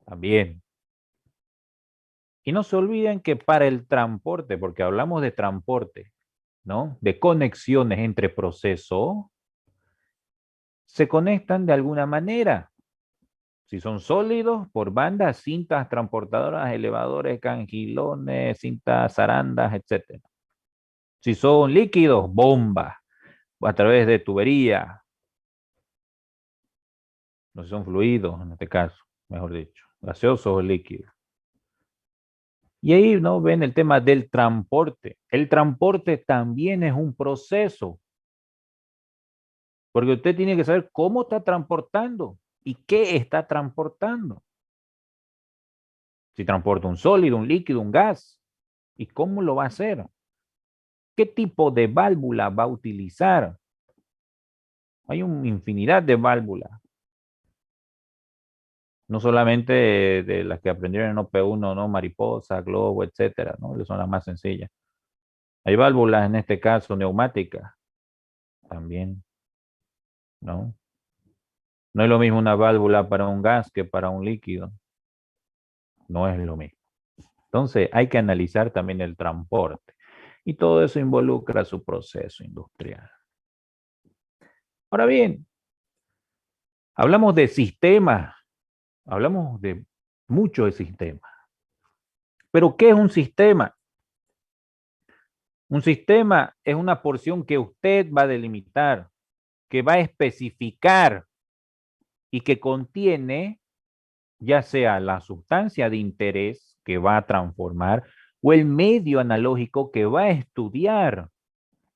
También. Y no se olviden que para el transporte, porque hablamos de transporte, ¿no? De conexiones entre procesos, se conectan de alguna manera. Si son sólidos, por bandas, cintas transportadoras, elevadores, cangilones, cintas zarandas, etc. Si son líquidos, bombas, a través de tuberías. No son fluidos en este caso, mejor dicho, gaseosos o líquidos. Y ahí no ven el tema del transporte. El transporte también es un proceso, porque usted tiene que saber cómo está transportando y qué está transportando. Si transporta un sólido, un líquido, un gas, y cómo lo va a hacer. ¿Qué tipo de válvula va a utilizar? Hay una infinidad de válvulas. No solamente de las que aprendieron en OP1, ¿no? Mariposa, globo, etcétera, ¿no? Que son las más sencillas. Hay válvulas, en este caso, neumáticas, también, ¿no? No es lo mismo una válvula para un gas que para un líquido. No es lo mismo. Entonces, hay que analizar también el transporte. Y todo eso involucra su proceso industrial. Ahora bien, hablamos de sistemas, hablamos de mucho de sistemas. Pero, ¿qué es un sistema? Un sistema es una porción que usted va a delimitar, que va a especificar y que contiene ya sea la sustancia de interés que va a transformar o el medio analógico que va a estudiar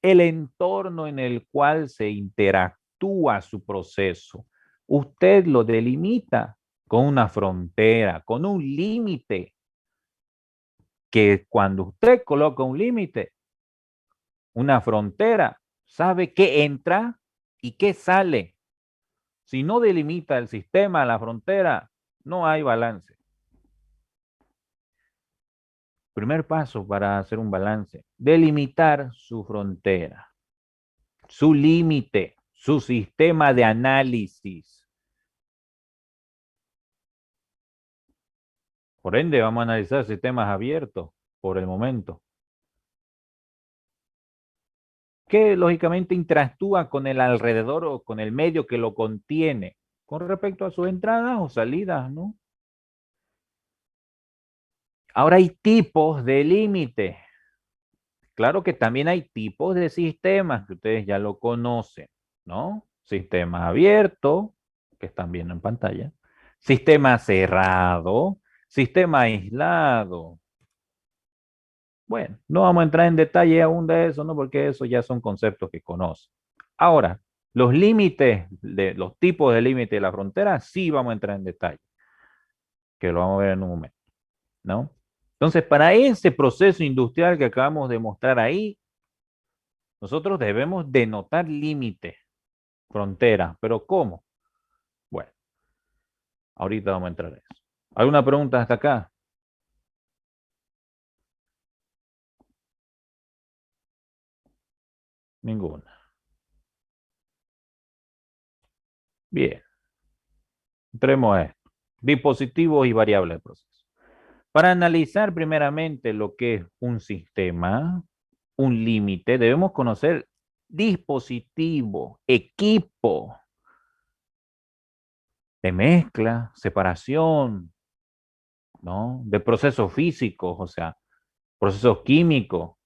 el entorno en el cual se interactúa su proceso. Usted lo delimita con una frontera, con un límite, que cuando usted coloca un límite, una frontera, sabe qué entra y qué sale. Si no delimita el sistema, la frontera, no hay balance. Primer paso para hacer un balance, delimitar su frontera, su límite, su sistema de análisis. Por ende, vamos a analizar sistemas abiertos por el momento, que lógicamente interactúa con el alrededor o con el medio que lo contiene, con respecto a sus entradas o salidas, ¿no? Ahora hay tipos de límite. Claro que también hay tipos de sistemas que ustedes ya lo conocen, ¿no? Sistema abierto, que están viendo en pantalla. Sistema cerrado. Sistema aislado. Bueno, no vamos a entrar en detalle aún de eso, ¿no? Porque eso ya son conceptos que conocen. Ahora, los límites, los tipos de límite de la frontera, sí vamos a entrar en detalle, que lo vamos a ver en un momento, ¿no? Entonces, para ese proceso industrial que acabamos de mostrar ahí, nosotros debemos denotar límites, frontera, pero ¿cómo? Bueno, ahorita vamos a entrar en eso. ¿Alguna pregunta hasta acá? Ninguna. Bien. Entremos a esto. Dispositivos y variables de proceso. Para analizar primeramente lo que es un sistema, un límite, debemos conocer dispositivo, equipo de mezcla, separación, ¿no? De procesos físicos, o sea, procesos químicos.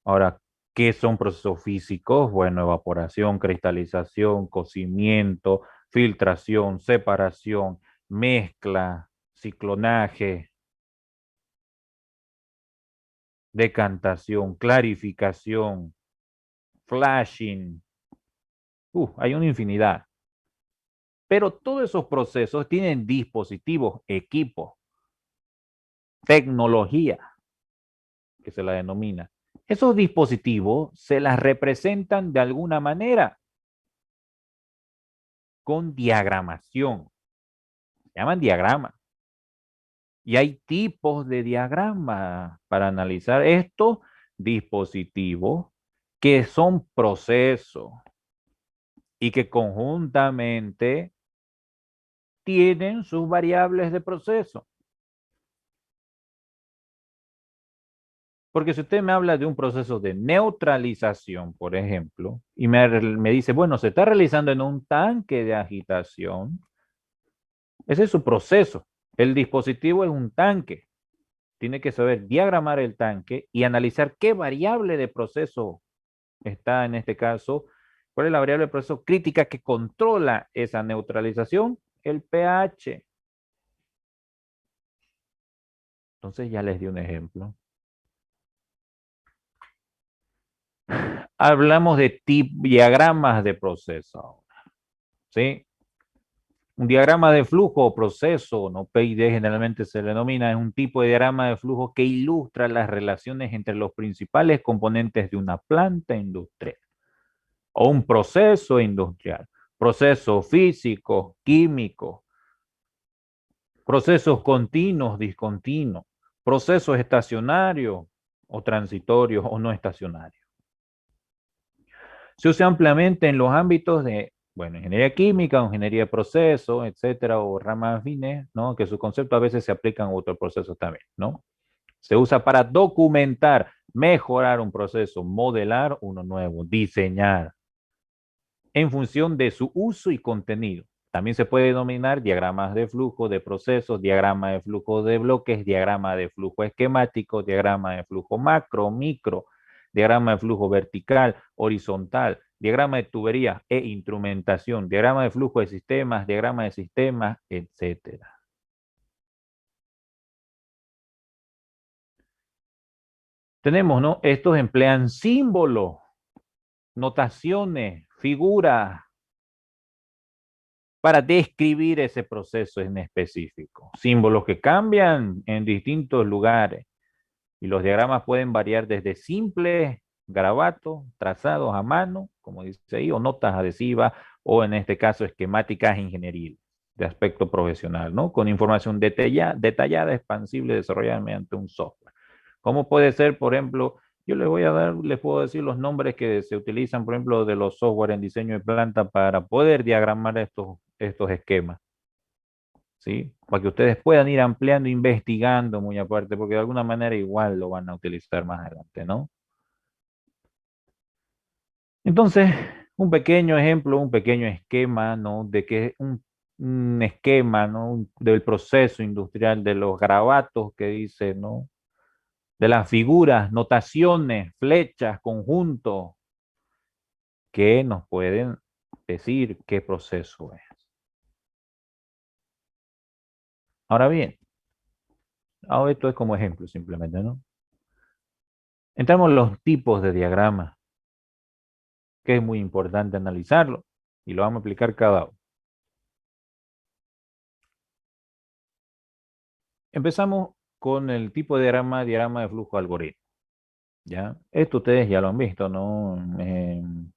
Ahora, ¿qué son procesos físicos? Bueno, evaporación, cristalización, cocimiento, filtración, separación, mezcla, ciclonaje, decantación, clarificación, flashing. Hay una infinidad. Pero todos esos procesos tienen dispositivos, equipos, tecnología, que se la denomina. Esos dispositivos se las representan de alguna manera con diagramación. Se llaman diagramas. Y hay tipos de diagramas para analizar estos dispositivos que son procesos y que conjuntamente tienen sus variables de proceso. Porque si usted me habla de un proceso de neutralización, por ejemplo, y me dice, bueno, se está realizando en un tanque de agitación, ese es su proceso. El dispositivo es un tanque. Tiene que saber diagramar el tanque y analizar qué variable de proceso está en este caso. ¿Cuál es la variable de proceso crítica que controla esa neutralización? El pH. Entonces ya les di un ejemplo. Hablamos de diagramas de proceso ahora, ¿sí? Un diagrama de flujo o proceso, ¿no? PID generalmente se le denomina, es un tipo de diagrama de flujo que ilustra las relaciones entre los principales componentes de una planta industrial o un proceso industrial. Procesos físicos, químicos, procesos continuos, discontinuos, procesos estacionarios o transitorios o no estacionarios. Se usa ampliamente en los ámbitos de, bueno, ingeniería química, ingeniería de procesos, etcétera, o ramas afines, ¿no? Que su concepto a veces se aplican a otros procesos también, ¿no? Se usa para documentar, mejorar un proceso, modelar uno nuevo, diseñar, en función de su uso y contenido. También se puede denominar diagramas de flujo de procesos, diagrama de flujo de bloques, diagrama de flujo esquemático, diagrama de flujo macro, micro, diagrama de flujo vertical, horizontal, diagrama de tuberías e instrumentación, diagrama de flujo de sistemas, etcétera. Tenemos, ¿no? Estos emplean símbolos, notaciones, figuras para describir ese proceso en específico. Símbolos que cambian en distintos lugares. Y los diagramas pueden variar desde simples garabatos trazados a mano, como dice ahí, o notas adhesivas, o en este caso esquemáticas ingenieriles de aspecto profesional, ¿no? Con información detallada, expansible, desarrollada mediante un software. ¿Cómo puede ser, por ejemplo, yo les puedo decir los nombres que se utilizan, por ejemplo, de los software en diseño de planta para poder diagramar estos esquemas, ¿sí? Para que ustedes puedan ir ampliando, investigando muy aparte, porque de alguna manera igual lo van a utilizar más adelante, ¿no? Entonces, un pequeño ejemplo, un pequeño esquema, ¿no? De que un esquema, ¿no? Del proceso industrial de los garabatos que dice, ¿no? De las figuras, notaciones, flechas, conjuntos, que nos pueden decir qué proceso es. Ahora bien, ahora esto es como ejemplo simplemente, ¿no? Entramos en los tipos de diagramas, que es muy importante analizarlo, y lo vamos a aplicar cada uno. Empezamos con el tipo de diagrama de flujo algoritmo. ¿Ya? Esto ustedes ya lo han visto, ¿no? En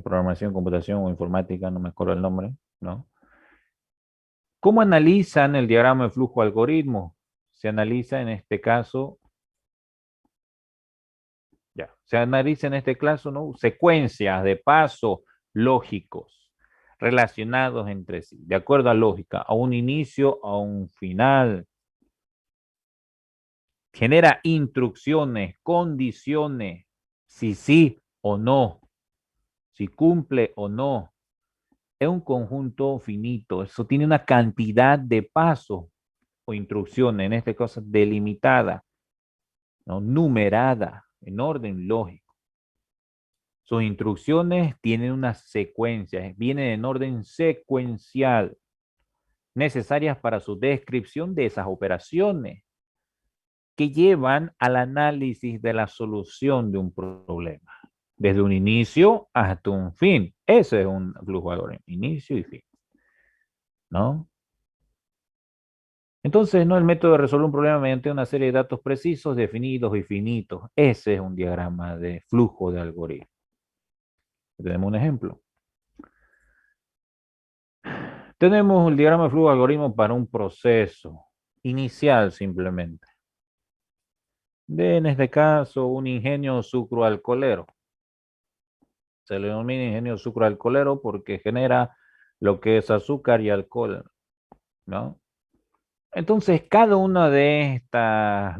programación, computación o informática, no me acuerdo el nombre, ¿no? ¿Cómo analizan el diagrama de flujo algoritmo? Se analiza en este caso, se analiza en este caso, ¿no? Secuencias de pasos lógicos relacionados entre sí, de acuerdo a lógica, a un inicio, a un final. Genera instrucciones, condiciones, si sí o no, si cumple o no. Es un conjunto finito, eso tiene una cantidad de pasos o instrucciones, en este caso delimitada, ¿no? Numerada, en orden lógico. Sus instrucciones tienen una secuencia, vienen en orden secuencial, necesarias para su descripción de esas operaciones que llevan al análisis de la solución de un problema, desde un inicio hasta un fin. Ese es un flujo algoritmo, inicio y fin, ¿no? Entonces, ¿no? El método de resolver un problema mediante una serie de datos precisos, definidos y finitos. Ese es un diagrama de flujo de algoritmo. Tenemos un ejemplo. Tenemos el diagrama de flujo de algoritmo para un proceso inicial simplemente. En este caso, un ingenio sucroalcoholero. Se le denomina ingenio sucroalcoholero porque genera lo que es azúcar y alcohol, ¿no? Entonces, cada uno de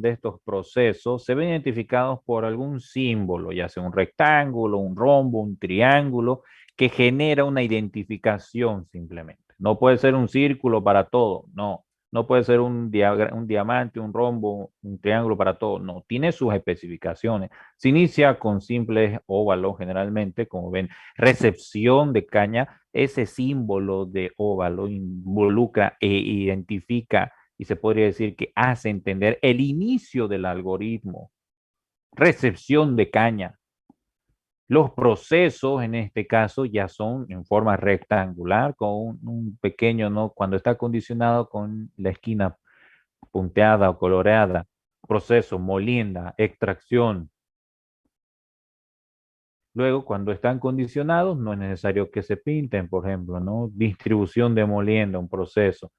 estos procesos se ven identificados por algún símbolo, ya sea un rectángulo, un rombo, un triángulo, que genera una identificación simplemente. No puede ser un círculo para todo, no. No puede ser un diamante, un rombo, un triángulo para todo, no. Tiene sus especificaciones. Se inicia con simples óvalos generalmente, como ven, recepción de caña. Ese símbolo de óvalo involucra e identifica y se podría decir que hace entender el inicio del algoritmo, recepción de caña. Los procesos en este caso ya son en forma rectangular con un pequeño, ¿no? Cuando está condicionado con la esquina punteada o coloreada. Proceso, molienda, extracción. Luego, cuando están condicionados, no es necesario que se pinten, por ejemplo, ¿no? Distribución de molienda, un proceso.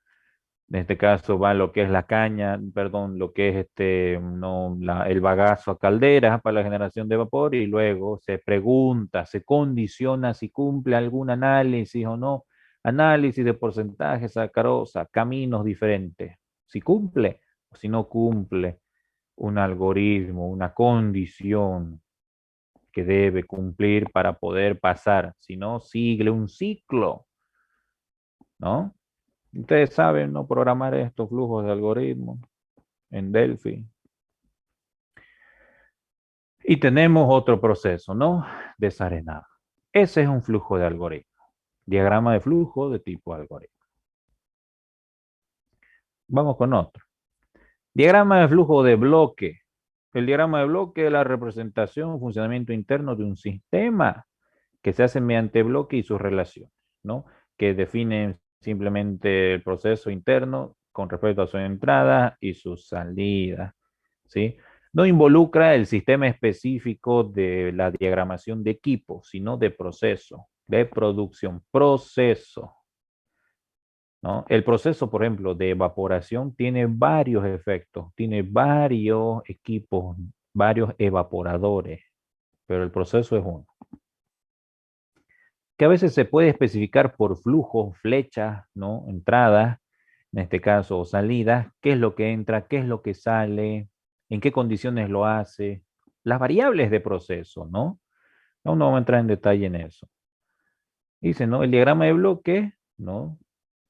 En este caso va lo que es la caña, perdón, lo que es no, el bagazo a caldera para la generación de vapor y luego se pregunta, se condiciona si cumple algún análisis o no. Análisis de porcentaje, sacarosa, caminos diferentes. Si cumple o si no cumple un algoritmo, una condición que debe cumplir para poder pasar. Si no, sigue un ciclo, ¿no? Ustedes saben, ¿no? Programar estos flujos de algoritmos en Delphi. Y tenemos otro proceso, ¿no? Desarenado. Ese es un flujo de algoritmo. Diagrama de flujo de tipo algoritmo. Vamos con otro. Diagrama de flujo de bloque. El diagrama de bloque es la representación, funcionamiento interno de un sistema que se hace mediante bloque y sus relaciones, ¿no? Que definen simplemente el proceso interno con respecto a su entrada y su salida, ¿sí? No involucra el sistema específico de la diagramación de equipo, sino de proceso, de producción, proceso, ¿no? El proceso, por ejemplo, de evaporación tiene varios efectos, tiene varios equipos, varios evaporadores, pero el proceso es uno. Que a veces se puede especificar por flujos, flechas, ¿no? Entradas, en este caso, o salidas, qué es lo que entra, qué es lo que sale, en qué condiciones lo hace, las variables de proceso, ¿no? Aún no vamos a entrar en detalle en eso. Dice, ¿no? El diagrama de bloque, ¿no?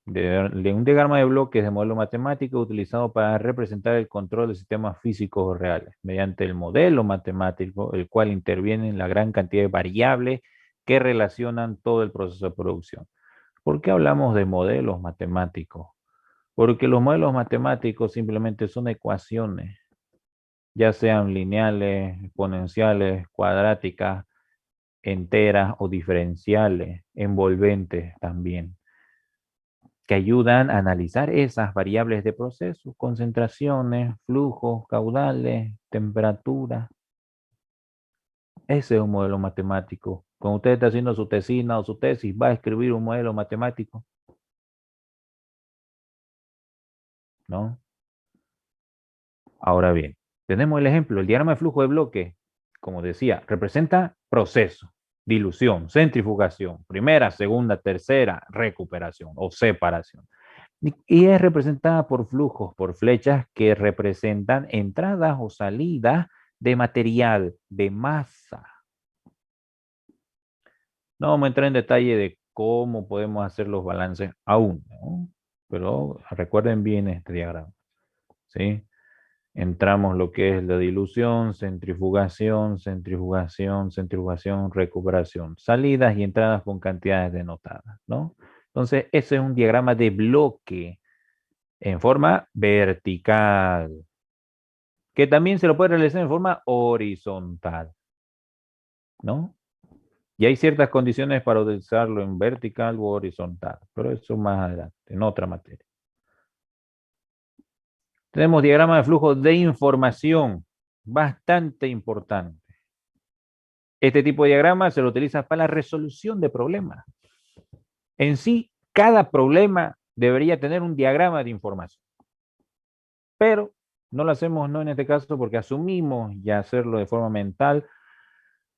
De un diagrama de bloques de modelo matemático utilizado para representar el control de sistemas físicos reales, mediante el modelo matemático, el cual interviene en la gran cantidad de variables que relacionan todo el proceso de producción. ¿Por qué hablamos de modelos matemáticos? Porque los modelos matemáticos simplemente son ecuaciones, ya sean lineales, exponenciales, cuadráticas, enteras o diferenciales, envolventes también, que ayudan a analizar esas variables de proceso, concentraciones, flujos, caudales, temperatura. Ese es un modelo matemático. Cuando usted está haciendo su tesina o su tesis, va a escribir un modelo matemático, ¿no? Ahora bien, tenemos el ejemplo, el diagrama de flujo de bloque, como decía, representa proceso, dilución, centrifugación, primera, segunda, tercera, recuperación o separación. Y es representada por flujos, por flechas que representan entradas o salidas de material, de masa. No vamos a entrar en detalle de cómo podemos hacer los balances aún, ¿no? Pero recuerden bien este diagrama, ¿sí? Entramos lo que es la dilución, centrifugación, centrifugación, centrifugación, recuperación. Salidas y entradas con cantidades denotadas, ¿no? Entonces, ese es un diagrama de bloque en forma vertical, que también se lo puede realizar en forma horizontal, ¿no? Y hay ciertas condiciones para utilizarlo en vertical u horizontal, pero eso más adelante, en otra materia. Tenemos diagrama de flujo de información, bastante importante. Este tipo de diagrama se lo utiliza para la resolución de problemas. En sí, cada problema debería tener un diagrama de información. Pero no lo hacemos no en este caso porque asumimos ya hacerlo de forma mental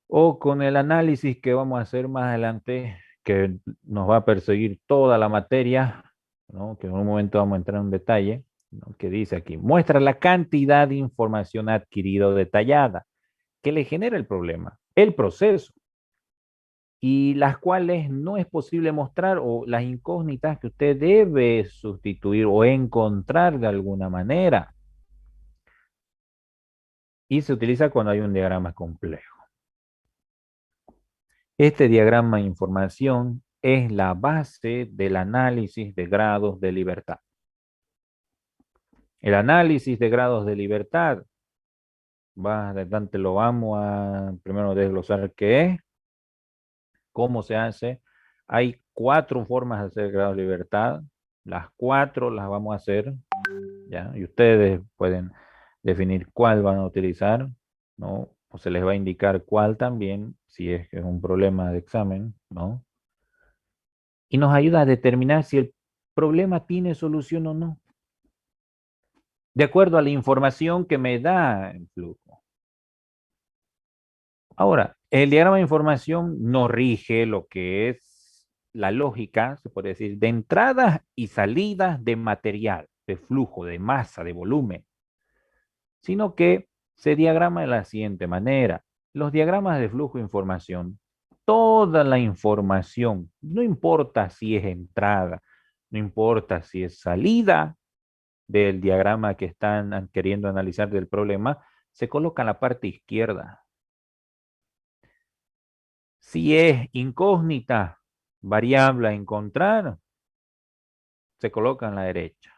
o con el análisis que vamos a hacer más adelante, que nos va a perseguir toda la materia, ¿no? Que en un momento vamos a entrar en detalle, ¿no? Que dice aquí, muestra la cantidad de información adquirida detallada que le genera el problema, el proceso, y las cuales no es posible mostrar o las incógnitas que usted debe sustituir o encontrar de alguna manera. Y se utiliza cuando hay un diagrama complejo. Este diagrama de información es la base del análisis de grados de libertad. El análisis de grados de libertad, más adelante lo vamos a primero desglosar qué es, cómo se hace. Hay 4 formas de hacer grados de libertad. Las 4 las vamos a hacer, ¿ya? Y ustedes pueden definir cuál van a utilizar, ¿no? O se les va a indicar cuál también, si es que es un problema de examen, ¿no? Y nos ayuda a determinar si el problema tiene solución o no, de acuerdo a la información que me da el flujo. Ahora, el diagrama de información nos rige lo que es la lógica, se puede decir, de entradas y salidas de material, de flujo, de masa, de volumen, sino que se diagrama de la siguiente manera. Los diagramas de flujo de información, toda la información, no importa si es entrada, no importa si es salida del diagrama que están queriendo analizar del problema, se coloca en la parte izquierda. Si es incógnita, variable a encontrar, se coloca en la derecha.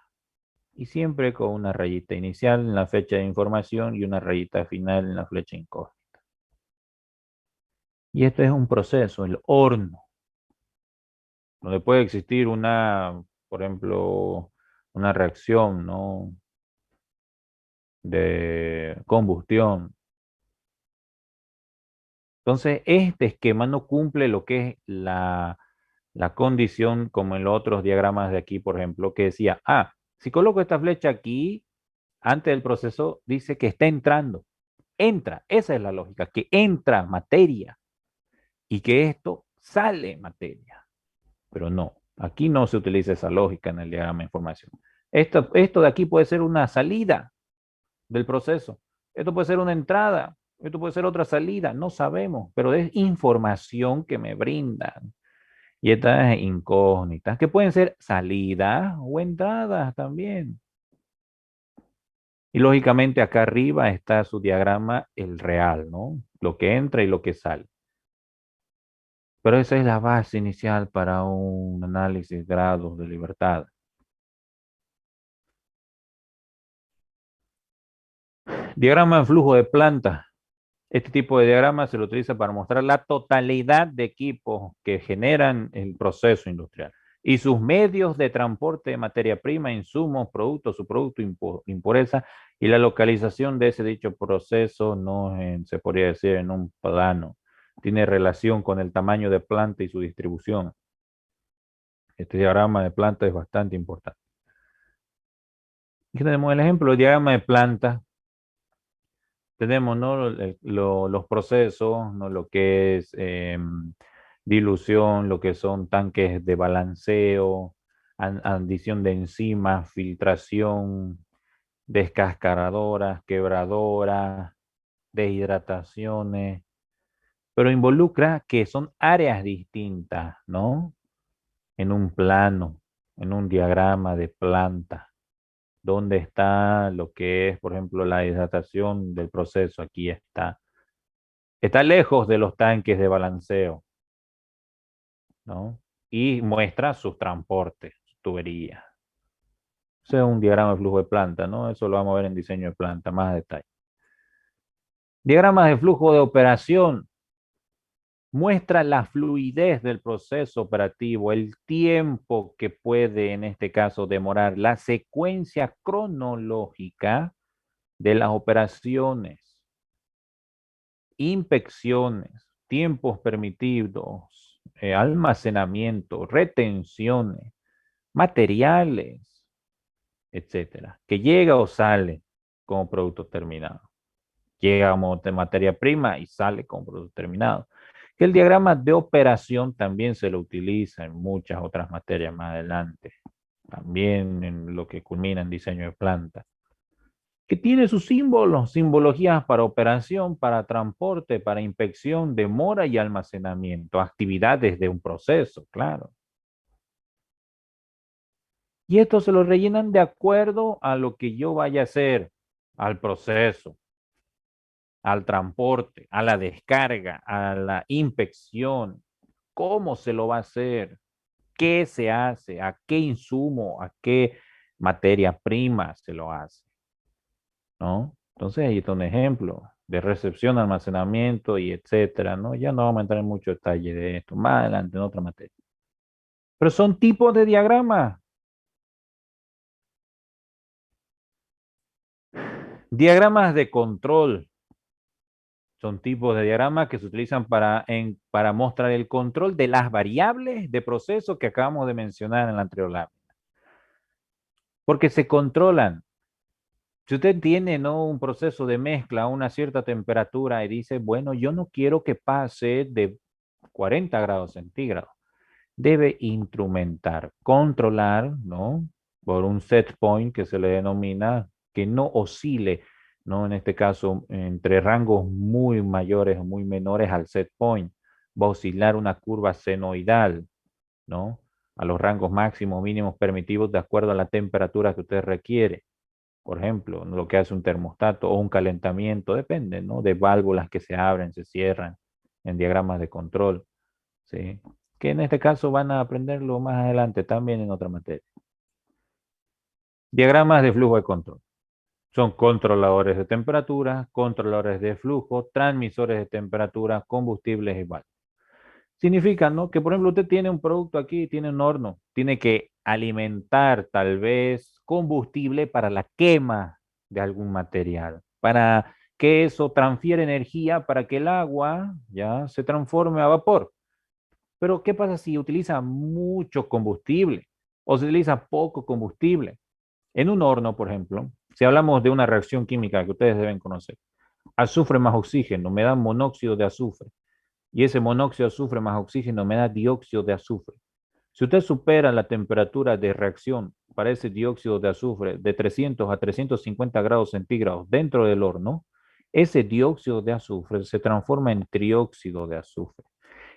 Y siempre con una rayita inicial en la fecha de información y una rayita final en la flecha incógnita. Y esto es un proceso, el horno, donde puede existir una, por ejemplo, una reacción, ¿no?, de combustión. Entonces, este esquema no cumple lo que es la condición como en los otros diagramas de aquí, por ejemplo, que decía, si coloco esta flecha aquí, antes del proceso, dice que está entrando. Entra, esa es la lógica, que entra materia y que esto sale materia. Pero no, aquí no se utiliza esa lógica en el diagrama de información. Esto de aquí puede ser una salida del proceso. Esto puede ser una entrada. Esto puede ser otra salida. No sabemos, pero es información que me brindan. Y estas incógnitas, que pueden ser salidas o entradas también. Y lógicamente acá arriba está su diagrama, el real, ¿no? Lo que entra y lo que sale. Pero esa es la base inicial para un análisis de grados de libertad. Diagrama de flujo de planta. Este tipo de diagrama se lo utiliza para mostrar la totalidad de equipos que generan el proceso industrial y sus medios de transporte de materia prima, insumos, productos, subproductos, impureza y la localización de ese dicho proceso no se podría decir en un plano. Tiene relación con el tamaño de planta y su distribución. Este diagrama de planta es bastante importante. Aquí tenemos el ejemplo, el diagrama de planta. Tenemos, ¿no?, los procesos, ¿no?, lo que es dilución, lo que son tanques de balanceo, adición de enzimas, filtración, descascaradoras, quebradoras, deshidrataciones, pero involucra que son áreas distintas, ¿no? En un plano, en un diagrama de planta. ¿Dónde está lo que es, por ejemplo, la hidratación del proceso? Aquí está. Está lejos de los tanques de balanceo, ¿no? Y muestra sus transportes, sus tuberías. Ese es un diagrama de flujo de planta, ¿no? Eso lo vamos a ver en diseño de planta, más detalle. Diagramas de flujo de operación. Muestra la fluidez del proceso operativo, el tiempo que puede, en este caso, demorar, la secuencia cronológica de las operaciones, inspecciones, tiempos permitidos, almacenamiento, retenciones, materiales, etcétera, que llega o sale como producto terminado. Llega como materia prima y sale como producto terminado. Que el diagrama de operación también se lo utiliza en muchas otras materias más adelante, también en lo que culmina en diseño de planta, que tiene sus símbolos, simbologías para operación, para transporte, para inspección, demora y almacenamiento, actividades de un proceso, claro. Y esto se lo rellenan de acuerdo a lo que yo vaya a hacer, al proceso, al transporte, a la descarga, a la inspección, cómo se lo va a hacer, qué se hace, a qué insumo, a qué materia prima se lo hace, ¿no? Entonces ahí está un ejemplo de recepción, almacenamiento y etcétera, ¿no? Ya no vamos a entrar en mucho detalle de esto, más adelante en otra materia. Pero son tipos de diagramas. Diagramas de control. Son tipos de diagramas que se utilizan para mostrar el control de las variables de proceso que acabamos de mencionar en la anterior lámina. Porque se controlan. Si usted tiene, ¿no?, un proceso de mezcla a una cierta temperatura y dice, bueno, yo no quiero que pase de 40 grados centígrados, debe instrumentar, controlar, ¿no?, por un set point que se le denomina, que no oscile, ¿no?, en este caso, entre rangos muy mayores o muy menores al set point. Va a oscilar una curva senoidal, ¿no?, a los rangos máximos, mínimos permitidos de acuerdo a la temperatura que usted requiere. Por ejemplo, lo que hace un termostato o un calentamiento, depende, ¿no?, de válvulas que se abren, se cierran en diagramas de control, ¿sí?, que en este caso van a aprenderlo más adelante también en otra materia. Diagramas de flujo de control. Son controladores de temperatura, controladores de flujo, transmisores de temperatura, combustibles y válvulas. Significa, ¿no? Que por ejemplo usted tiene un producto aquí, tiene un horno, tiene que alimentar tal vez combustible para la quema de algún material, para que eso transfiera energía para que el agua ya se transforme a vapor. Pero ¿qué pasa si utiliza mucho combustible o se utiliza poco combustible? En un horno, por ejemplo, si hablamos de una reacción química que ustedes deben conocer, azufre más oxígeno me da monóxido de azufre y ese monóxido de azufre más oxígeno me da dióxido de azufre. Si usted supera la temperatura de reacción para ese dióxido de azufre de 300 a 350 grados centígrados dentro del horno, ese dióxido de azufre se transforma en trióxido de azufre.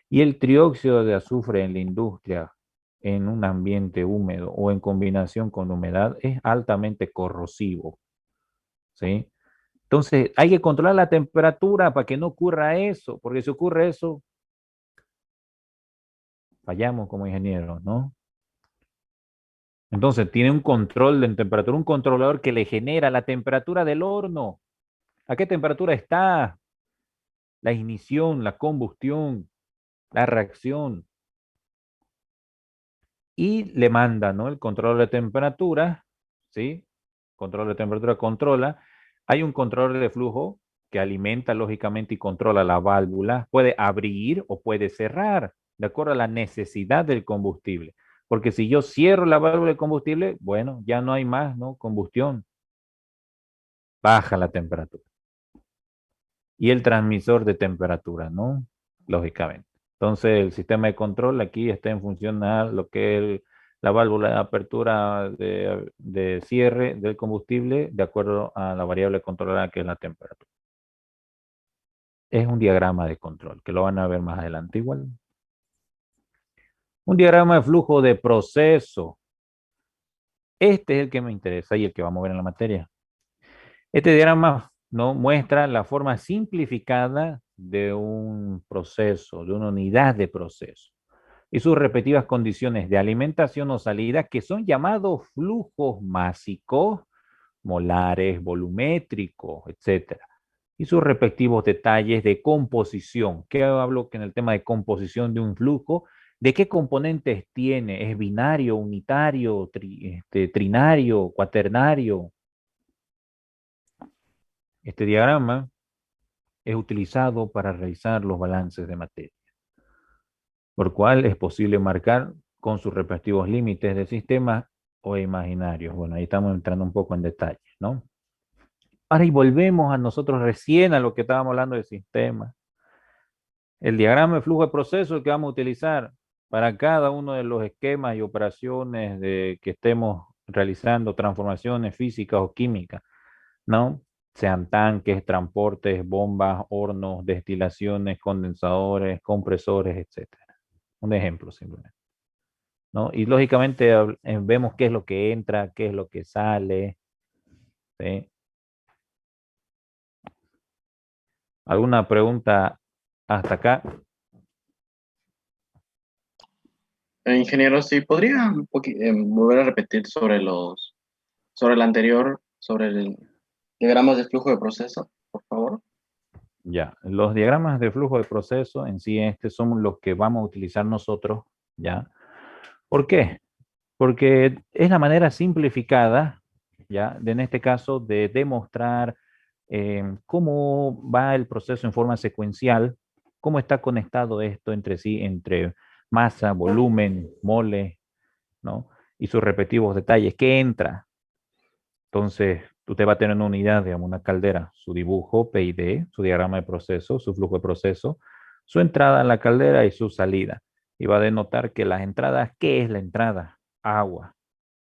Y el trióxido de azufre en la industria, en un ambiente húmedo o en combinación con humedad, es altamente corrosivo, ¿sí? Entonces, hay que controlar la temperatura para que no ocurra eso, porque si ocurre eso, fallamos como ingenieros, ¿no? Entonces, tiene un control de temperatura, un controlador que le genera la temperatura del horno. ¿A qué temperatura está? La ignición, la combustión, la reacción. Y le manda, ¿no? El control de temperatura, ¿sí? Control de temperatura controla. Hay un control de flujo que alimenta lógicamente y controla la válvula. Puede abrir o puede cerrar, de acuerdo a la necesidad del combustible. Porque si yo cierro la válvula de combustible, bueno, ya no hay más, ¿no? Combustión. Baja la temperatura. Y el transmisor de temperatura, ¿no? Lógicamente. Entonces, el sistema de control aquí está en función a lo que es la válvula de apertura de cierre del combustible de acuerdo a la variable controlada que es la temperatura. Es un diagrama de control, que lo van a ver más adelante igual. Un diagrama de flujo de proceso. Este es el que me interesa y el que vamos a ver en la materia. Este diagrama no muestra la forma simplificada de un proceso, de una unidad de proceso y sus respectivas condiciones de alimentación o salida que son llamados flujos másicos, molares, volumétricos, etcétera. Y sus respectivos detalles de composición. ¿Qué hablo que en el tema de composición de un flujo? ¿De qué componentes tiene? ¿Es binario, unitario, trinario, cuaternario? Este diagrama es utilizado para realizar los balances de materia, por cual es posible marcar con sus respectivos límites de sistema o imaginarios. Bueno, ahí estamos entrando un poco en detalle, ¿no? Ahora y volvemos a nosotros recién a lo que estábamos hablando del sistema. El diagrama de flujo de proceso que vamos a utilizar para cada uno de los esquemas y operaciones que estemos realizando, transformaciones físicas o químicas, ¿no? Sean tanques, transportes, bombas, hornos, destilaciones, condensadores, compresores, etcétera. Un ejemplo simplemente, ¿no? Y lógicamente vemos qué es lo que entra, qué es lo que sale, ¿sí? ¿Alguna pregunta hasta acá? Ingeniero, sí, ¿podría volver a repetir sobre el anterior, sobre el diagramas de flujo de proceso, por favor? Ya, los diagramas de flujo de proceso en sí, son los que vamos a utilizar nosotros, ¿ya? ¿Por qué? Porque es la manera simplificada, ¿ya? En este caso, de demostrar cómo va el proceso en forma secuencial, cómo está conectado esto entre sí, entre masa, volumen, mole, ¿no? Y sus respectivos detalles. ¿Qué entra? Entonces, usted va a tener una unidad, digamos, una caldera, su dibujo, PID, su diagrama de proceso, su flujo de proceso, su entrada a la caldera y su salida. Y va a denotar que las entradas, ¿qué es la entrada? Agua.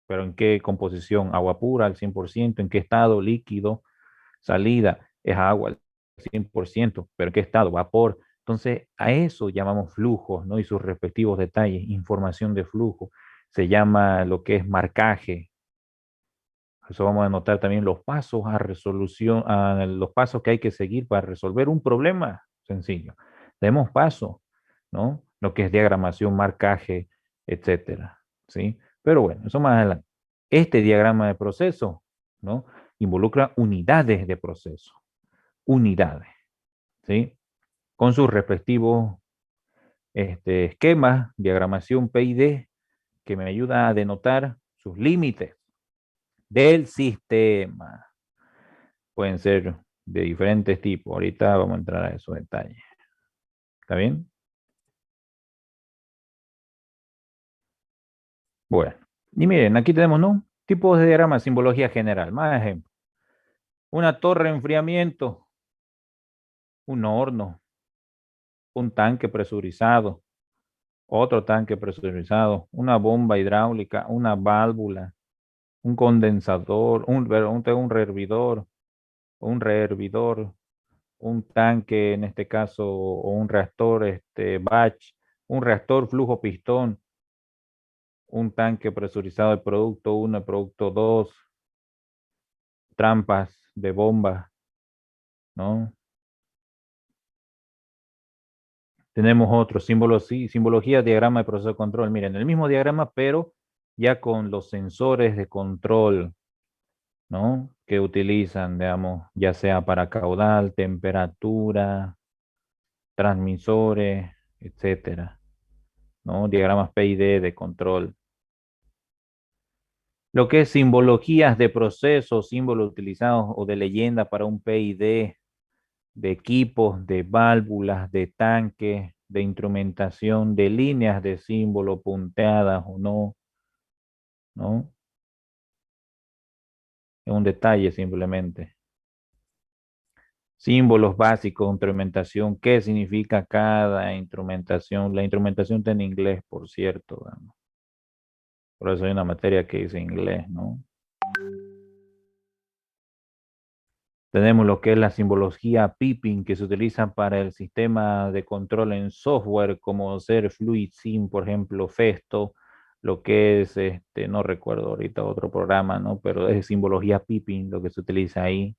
¿Pero en qué composición? Agua pura al 100%, ¿en qué estado? Líquido. Salida es agua al 100%, ¿pero en qué estado? Vapor. Entonces, a eso llamamos flujos, ¿no? Y sus respectivos detalles, información de flujo. Se llama lo que es marcaje. Eso vamos a anotar también los pasos a resolución, los pasos que hay que seguir para resolver un problema sencillo. Demos paso, ¿no? Lo que es diagramación, marcaje, etcétera, ¿sí? Pero bueno, eso más adelante. Este diagrama de proceso, ¿no? Involucra unidades de proceso, unidades, ¿sí? Con sus respectivos esquemas, diagramación PID, que me ayuda a denotar sus límites del sistema. Pueden ser de diferentes tipos. Ahorita vamos a entrar a esos detalles. ¿Está bien? Bueno. Y miren, aquí tenemos, ¿no? Tipos de diagrama, simbología general. Más ejemplos. Una torre de enfriamiento, un horno, un tanque presurizado, otro tanque presurizado, una bomba hidráulica, una válvula, un condensador, un rehervidor, un tanque, en este caso, o un reactor batch, un reactor flujo pistón, un tanque presurizado de producto 1, producto 2, trampas de bomba, ¿no? Tenemos otros símbolos, sí, simbología, diagrama de proceso de control. Miren, el mismo diagrama, pero ya con los sensores de control, ¿no? Que utilizan, digamos, ya sea para caudal, temperatura, transmisores, etcétera, ¿no? Diagramas PID de control. Lo que es simbologías de procesos, símbolos utilizados o de leyenda para un PID, de equipos, de válvulas, de tanques, de instrumentación, de líneas de símbolo punteadas o no, ¿no? Es un detalle simplemente. Símbolos básicos, instrumentación, ¿qué significa cada instrumentación? La instrumentación está en inglés, por cierto, ¿no? Por eso hay una materia que dice inglés, ¿no? Tenemos lo que es la simbología piping que se utiliza para el sistema de control en software como ser FluidSim, por ejemplo, Festo, lo que es, no recuerdo ahorita otro programa, ¿no? Pero es simbología piping lo que se utiliza ahí.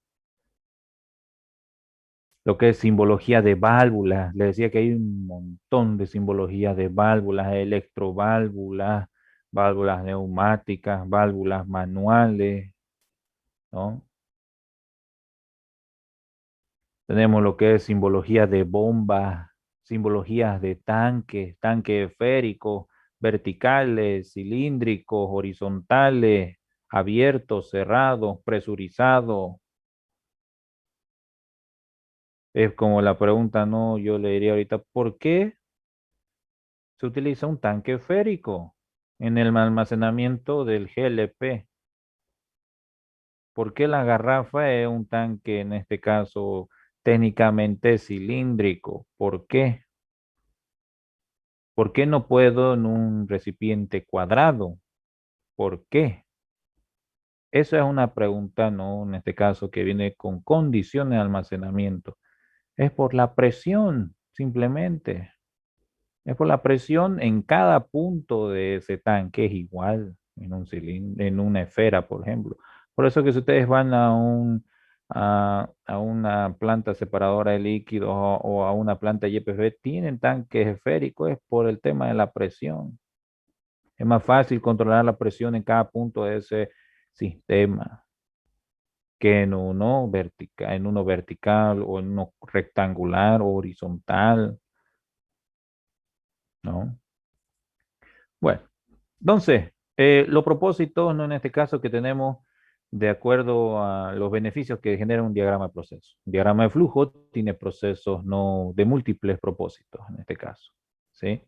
Lo que es simbología de válvulas, le decía que hay un montón de simbologías de válvulas, electroválvulas, válvulas neumáticas, válvulas manuales, ¿no? Tenemos lo que es simbología de bombas, simbologías de tanques, tanques esféricos, verticales, cilíndricos, horizontales, abiertos, cerrados, presurizados. Es como la pregunta, no, yo le diría ahorita, ¿por qué se utiliza un tanque esférico en el almacenamiento del GLP? ¿Por qué la garrafa es un tanque, en este caso, técnicamente cilíndrico? ¿Por qué? ¿Por qué no puedo en un recipiente cuadrado? ¿Por qué? Esa es una pregunta, ¿no? En este caso, que viene con condiciones de almacenamiento. Es por la presión, simplemente. Es por la presión en cada punto de ese tanque, es igual en un cilindro, en una esfera, por ejemplo. Por eso que si ustedes van a una planta separadora de líquidos o a una planta YPF, tienen tanques esféricos, es por el tema de la presión. Es más fácil controlar la presión en cada punto de ese sistema que en uno vertical o en uno rectangular o horizontal, ¿no? Bueno, entonces, los propósitos, ¿no? En este caso que tenemos de acuerdo a los beneficios que genera un diagrama de proceso. Un diagrama de flujo tiene procesos no de múltiples propósitos, en este caso, ¿sí?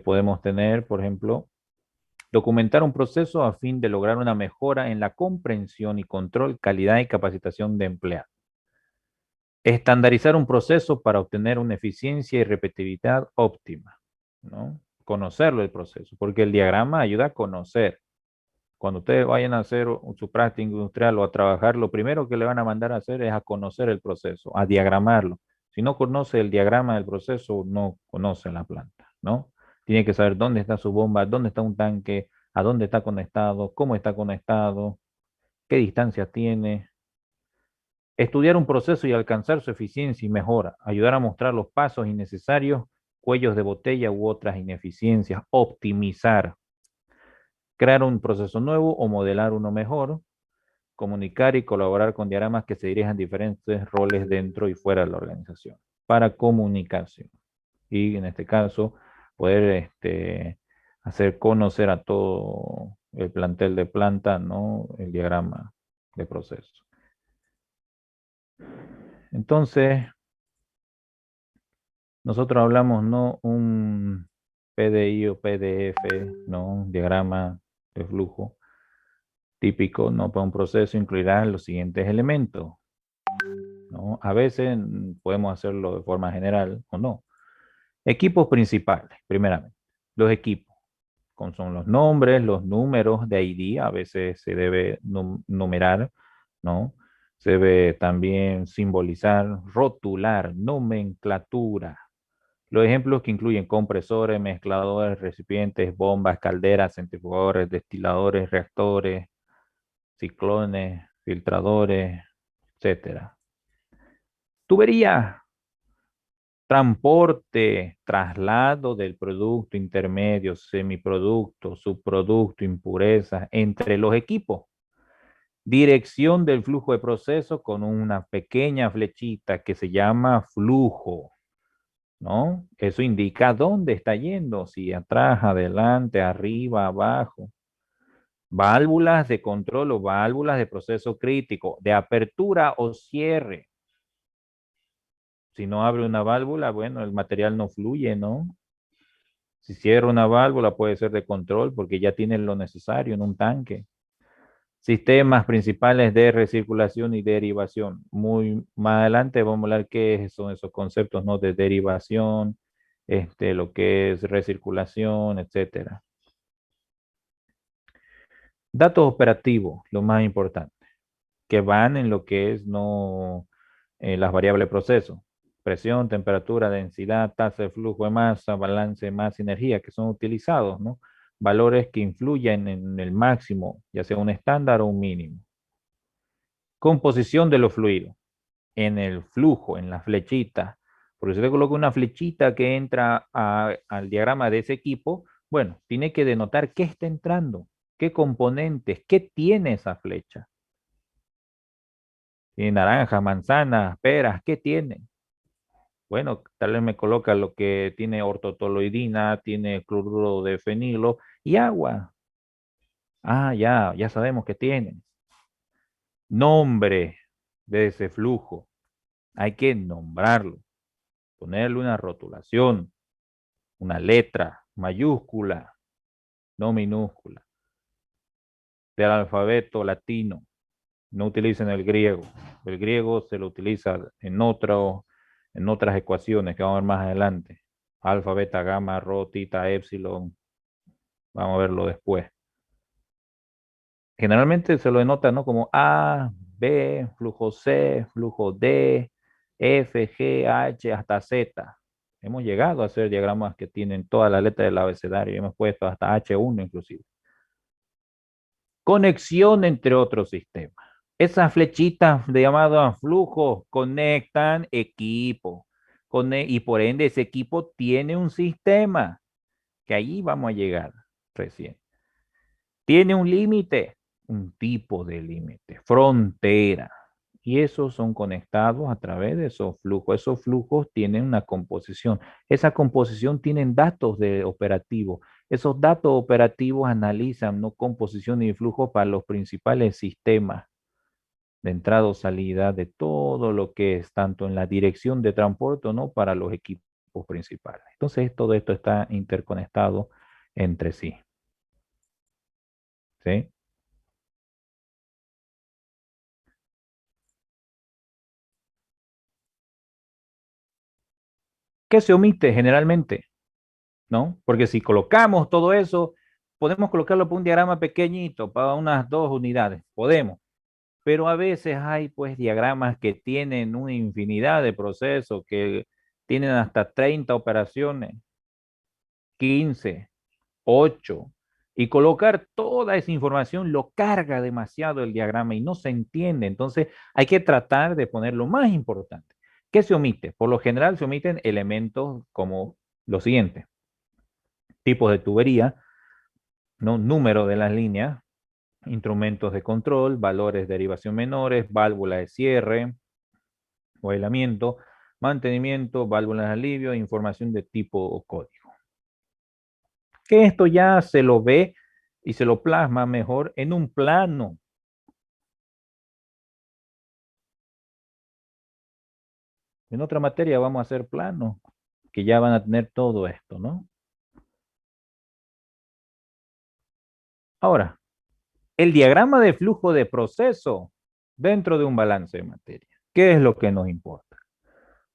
Podemos tener, por ejemplo, documentar un proceso a fin de lograr una mejora en la comprensión y control, calidad y capacitación de empleados. Estandarizar un proceso para obtener una eficiencia y repetitividad óptima, ¿no? Conocerlo el proceso, porque el diagrama ayuda a conocer. Cuando ustedes vayan a hacer su práctica industrial o a trabajar, lo primero que le van a mandar a hacer es a conocer el proceso, a diagramarlo. Si no conoce el diagrama del proceso, no conoce la planta, ¿no? Tiene que saber dónde está su bomba, dónde está un tanque, a dónde está conectado, cómo está conectado, qué distancia tiene. Estudiar un proceso y alcanzar su eficiencia y mejora. Ayudar a mostrar los pasos innecesarios, cuellos de botella u otras ineficiencias. Optimizar. crear un proceso nuevo o modelar uno mejor, comunicar y colaborar con diagramas que se dirijan diferentes roles dentro y fuera de la organización para comunicación. Y en este caso, poder hacer conocer a todo el plantel de planta, ¿no? El diagrama de proceso. Entonces, nosotros hablamos, ¿no? Un PDI o PDF, ¿no? Un diagrama de flujo típico, ¿no? Para un proceso incluirá los siguientes elementos, ¿no? A veces podemos hacerlo de forma general o no. Equipos principales, primeramente. Los equipos, son los nombres, los números de ID, a veces se debe numerar, ¿no? Se debe también simbolizar, rotular, nomenclatura. Los ejemplos que incluyen compresores, mezcladores, recipientes, bombas, calderas, centrifugadores, destiladores, reactores, ciclones, filtradores, etcétera. Tubería, transporte, traslado del producto intermedio, semiproducto, subproducto, impurezas entre los equipos. Dirección del flujo de proceso con una pequeña flechita que se llama flujo, ¿no? Eso indica dónde está yendo, si atrás, adelante, arriba, abajo. Válvulas de control o válvulas de proceso crítico, de apertura o cierre. Si no abre una válvula, bueno, el material no fluye, ¿no? Si cierra una válvula puede ser de control porque ya tiene lo necesario en un tanque. Sistemas principales de recirculación y derivación. Muy más adelante vamos a hablar qué son esos conceptos, ¿no? De derivación, lo que es recirculación, etcétera. Datos operativos, lo más importante, que van en lo que es no las variables de proceso. Presión, temperatura, densidad, tasa de flujo de masa, balance de masa y energía, que son utilizados, ¿no? Valores que influyen en el máximo, ya sea un estándar o un mínimo. Composición de los fluidos. En el flujo, en la flechita. Porque si usted coloca una flechita que entra al diagrama de ese equipo, bueno, tiene que denotar qué está entrando, qué componentes, qué tiene esa flecha. Tiene naranjas, manzanas, peras, ¿qué tiene? Bueno, tal vez me coloca lo que tiene ortotoloidina, tiene cloruro de fenilo y agua. Ah, ya sabemos que tiene. Nombre de ese flujo. Hay que nombrarlo, ponerle una rotulación, una letra mayúscula, no minúscula. Del alfabeto latino. No utilicen el griego. El griego se lo utiliza en otras ecuaciones que vamos a ver más adelante. Alfa, beta, gamma, rho, tita, epsilon. Vamos a verlo después. Generalmente se lo denota, ¿no? Como A, B, flujo C, flujo D, F, G, H, hasta Z. Hemos llegado a hacer diagramas que tienen todas las letras del abecedario. Hemos puesto hasta H1 inclusive. Conexión entre otros sistemas. Esas flechitas de llamado flujo conectan equipo. Y por ende ese equipo tiene un sistema. Que allí vamos a llegar recién. Tiene un límite, un tipo de límite, frontera. Y esos son conectados a través de esos flujos. Esos flujos tienen una composición. Esa composición tienen datos de operativo. Esos datos operativos analizan, ¿no? Composición y flujo para los principales sistemas de entrada o salida de todo lo que es tanto en la dirección de transporte, ¿no? Para los equipos principales. Entonces, todo esto está interconectado entre sí. ¿Sí? ¿Qué se omite generalmente? ¿No? Porque si colocamos todo eso, podemos colocarlo por un diagrama pequeñito, para unas 2 unidades, podemos. Pero a veces hay pues diagramas que tienen una infinidad de procesos, que tienen hasta 30 operaciones, 15, 8, y colocar toda esa información lo carga demasiado el diagrama y no se entiende. Entonces hay que tratar de poner lo más importante. ¿Qué se omite? Por lo general se omiten elementos como lo siguiente: tipos de tubería, ¿no? Número de las líneas, instrumentos de control, valores de derivación menores, válvula de cierre o aislamiento, mantenimiento, válvulas de alivio, información de tipo o código. Que esto ya se lo ve y se lo plasma mejor en un plano. En otra materia vamos a hacer planos que ya van a tener todo esto, ¿no? Ahora, el diagrama de flujo de proceso dentro de un balance de materia. ¿Qué es lo que nos importa?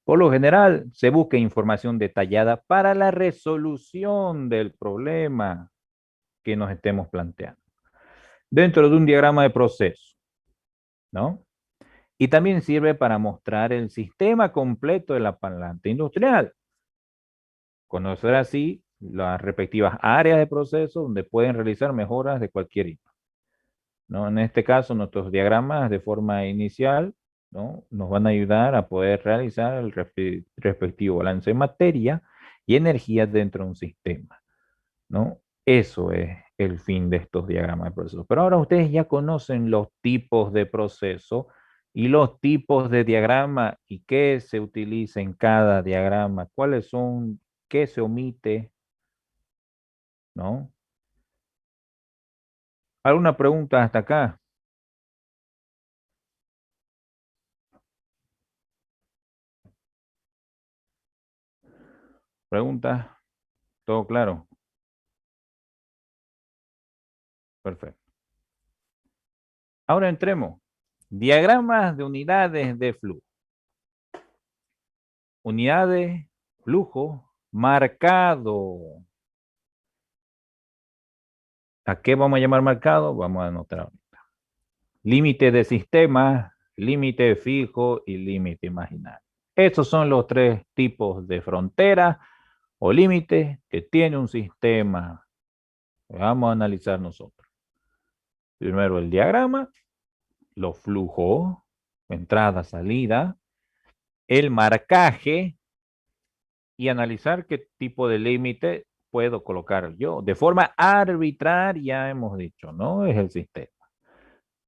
Por lo general, se busca información detallada para la resolución del problema que nos estemos planteando. Dentro de un diagrama de proceso, ¿no? Y también sirve para mostrar el sistema completo de la planta industrial. Conocer así las respectivas áreas de proceso donde pueden realizar mejoras de cualquier índole, ¿no? En este caso, nuestros diagramas de forma inicial, ¿no? Nos van a ayudar a poder realizar el respectivo balance de materia y energía dentro de un sistema, ¿no? Eso es el fin de estos diagramas de proceso. Pero ahora ustedes ya conocen los tipos de proceso y los tipos de diagrama y qué se utiliza en cada diagrama, cuáles son, qué se omite, ¿no? ¿Alguna pregunta hasta acá? ¿Preguntas? ¿Todo claro? Perfecto. Ahora entremos. Diagramas de unidades de flujo. Unidades, flujo, marcado. ¿A qué vamos a llamar marcado? Vamos a anotar ahorita. Límite de sistema, límite fijo y límite imaginario. Estos son los tres tipos de frontera o límite que tiene un sistema. Vamos a analizar nosotros. Primero el diagrama, los flujos, entrada, salida, el marcaje y analizar qué tipo de límite puedo colocar yo. De forma arbitraria, hemos dicho, ¿no? Es el sistema.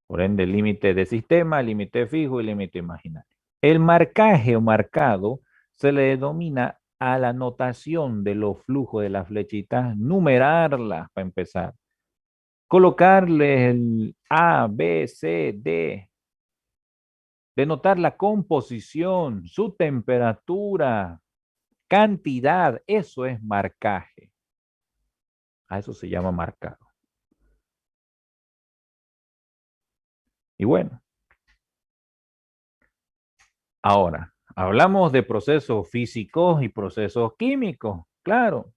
Por ende, límite de sistema, límite fijo y límite imaginario. El marcaje o marcado se le denomina a la notación de los flujos de las flechitas, numerarlas para empezar. Colocarle el A, B, C, D. Denotar la composición, su temperatura, cantidad. Eso es marcaje. A eso se llama marcado. Y bueno, ahora, hablamos de procesos físicos y procesos químicos. Claro,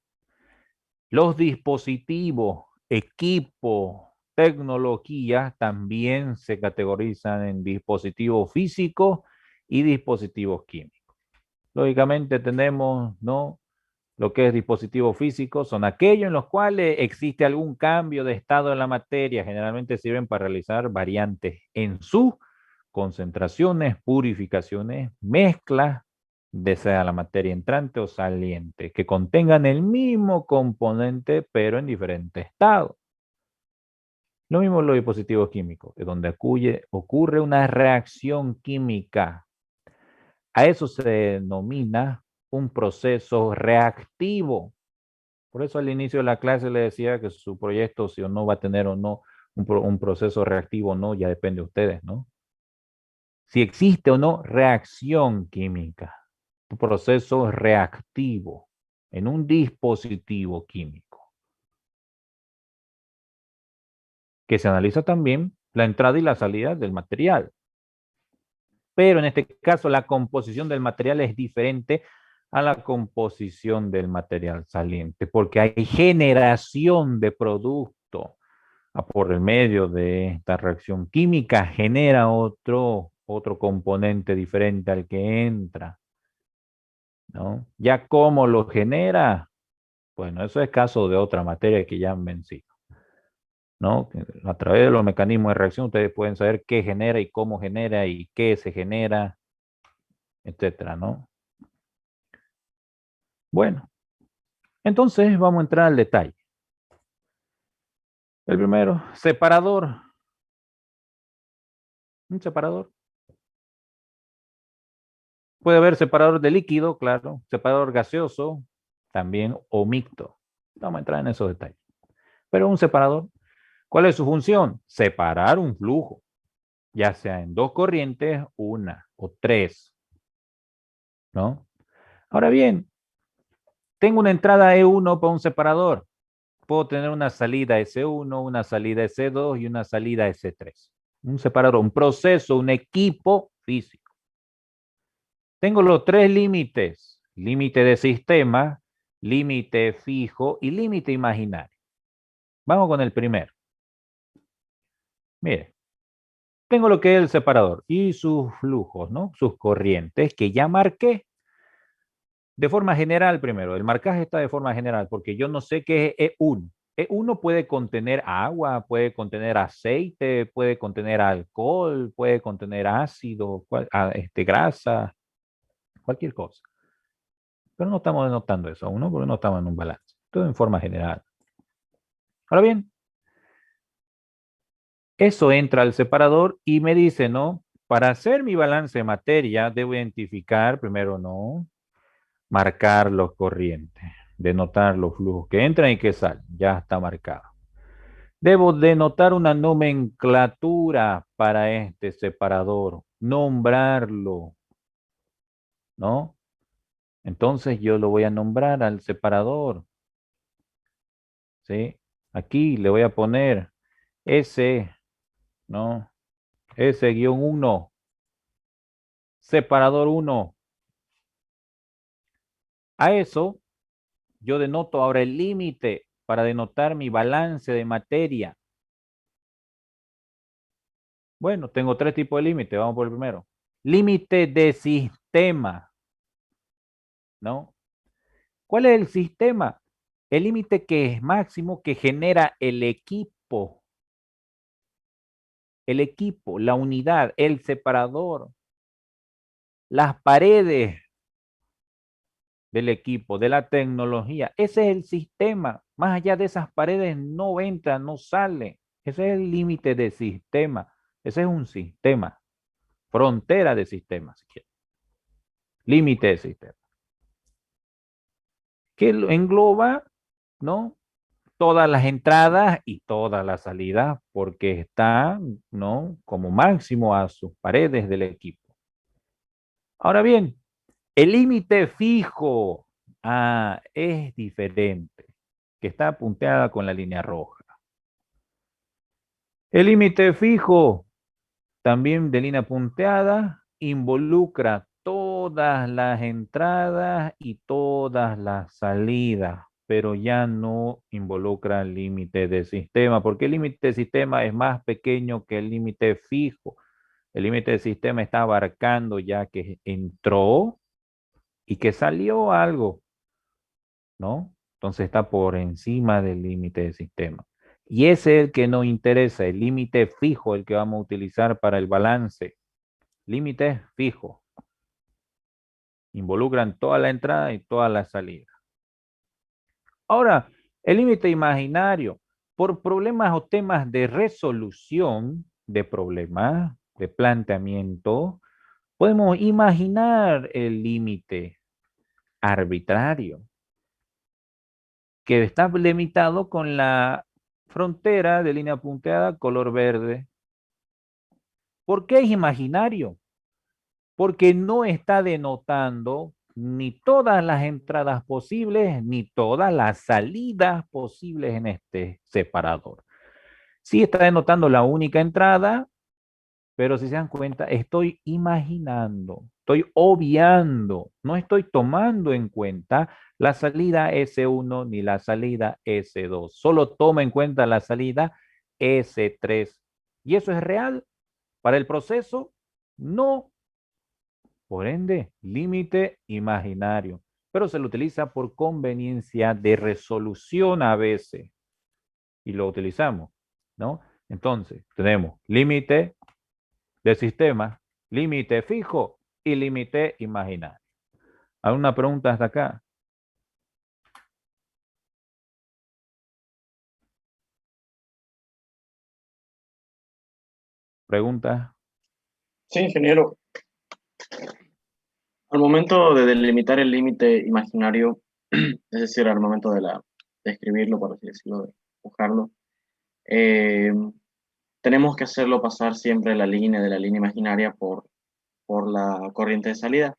los dispositivos, equipos, tecnologías también se categorizan en dispositivos físicos y dispositivos químicos. Lógicamente tenemos, ¿no? Lo que es dispositivos físicos son aquellos en los cuales existe algún cambio de estado en la materia. Generalmente sirven para realizar variantes en sus concentraciones, purificaciones, mezclas, de sea la materia entrante o saliente, que contengan el mismo componente pero en diferente estado. Lo mismo en los dispositivos químicos, es donde ocurre una reacción química. A eso se denomina un proceso reactivo. Por eso al inicio de la clase le decía que su proyecto, si o no va a tener o no un proceso reactivo o no, ya depende de ustedes, ¿no? Si existe o no reacción química, un proceso reactivo en un dispositivo químico, que se analiza también la entrada y la salida del material. Pero en este caso la composición del material es diferente a la composición del material saliente, porque hay generación de producto por el medio de esta reacción química, genera otro componente diferente al que entra, ¿no? Ya cómo lo genera, bueno, eso es caso de otra materia que ya han vencido, ¿no? A través de los mecanismos de reacción ustedes pueden saber qué genera y cómo genera y qué se genera, etcétera, ¿no? Bueno, entonces vamos a entrar al detalle. El primero, separador. Un separador. Puede haber separador de líquido, claro. Separador gaseoso, también, o mixto. No vamos a entrar en esos detalles. Pero un separador, ¿cuál es su función? Separar un flujo, ya sea en dos corrientes, una o tres, ¿no? Ahora bien, tengo una entrada E1 para un separador. Puedo tener una salida S1, una salida S2 y una salida S3. Un separador, un proceso, un equipo físico. Tengo los tres límites. Límite de sistema, límite fijo y límite imaginario. Vamos con el primero. Mire, tengo lo que es el separador y sus flujos, ¿no? Sus corrientes que ya marqué. De forma general, primero, el marcaje está de forma general porque yo no sé qué es E1. E1 puede contener agua, puede contener aceite, puede contener alcohol, puede contener ácido, grasa, cualquier cosa. Pero no estamos denotando eso aún, ¿no? Porque no estamos en un balance. Todo en forma general. Ahora bien, eso entra al separador y me dice, ¿no? Para hacer mi balance de materia, debo identificar primero, ¿no? Marcar los corrientes, denotar los flujos que entran y que salen. Ya está marcado. Debo denotar una nomenclatura para este separador, nombrarlo, ¿no? Entonces yo lo voy a nombrar al separador, ¿sí? Aquí le voy a poner S, ¿no? S-1, separador 1. A eso yo denoto ahora el límite para denotar mi balance de materia. Bueno, tengo tres tipos de límite. Vamos por el primero. Límite de sistema, ¿no? ¿Cuál es el sistema? El límite que es máximo que genera el equipo. El equipo, la unidad, el separador, las paredes del equipo, de la tecnología. Ese es el sistema. Más allá de esas paredes no entra, no sale. Ese es el límite de sistema. Ese es un sistema. Frontera de sistema, si quiere. Límite de sistema. Que engloba, ¿no? Todas las entradas y todas las salidas porque está, ¿no? Como máximo a sus paredes del equipo. Ahora bien, el límite fijo, es diferente, que está punteada con la línea roja. El límite fijo, también de línea punteada, involucra todas las entradas y todas las salidas, pero ya no involucra el límite de sistema, porque el límite de sistema es más pequeño que el límite fijo. El límite de sistema está abarcando ya que entró y que salió algo, ¿no? Entonces está por encima del límite de sistema. Y ese es el que nos interesa, el límite fijo, el que vamos a utilizar para el balance. Límite fijo. Involucran toda la entrada y toda la salida. Ahora, el límite imaginario. Por problemas o temas de resolución de problemas, de planteamiento, podemos imaginar el límite arbitrario que está limitado con la frontera de línea punteada color verde. ¿Por qué es imaginario? Porque no está denotando ni todas las entradas posibles ni todas las salidas posibles en este separador. Sí está denotando la única entrada, pero si se dan cuenta, estoy imaginando, estoy obviando, no estoy tomando en cuenta la salida S1 ni la salida S2. Solo toma en cuenta la salida S3. ¿Y eso es real para el proceso? No. Por ende, límite imaginario. Pero se lo utiliza por conveniencia de resolución a veces. Y lo utilizamos, ¿no? Entonces, tenemos límite de sistema, límite fijo y límite imaginario. ¿Alguna pregunta hasta acá? ¿Preguntas? Sí, ingeniero. Al momento de delimitar el límite imaginario, es decir, al momento de escribirlo, por así decirlo, de dibujarlo, eh, tenemos que hacerlo pasar siempre la línea de la línea imaginaria por la corriente de salida.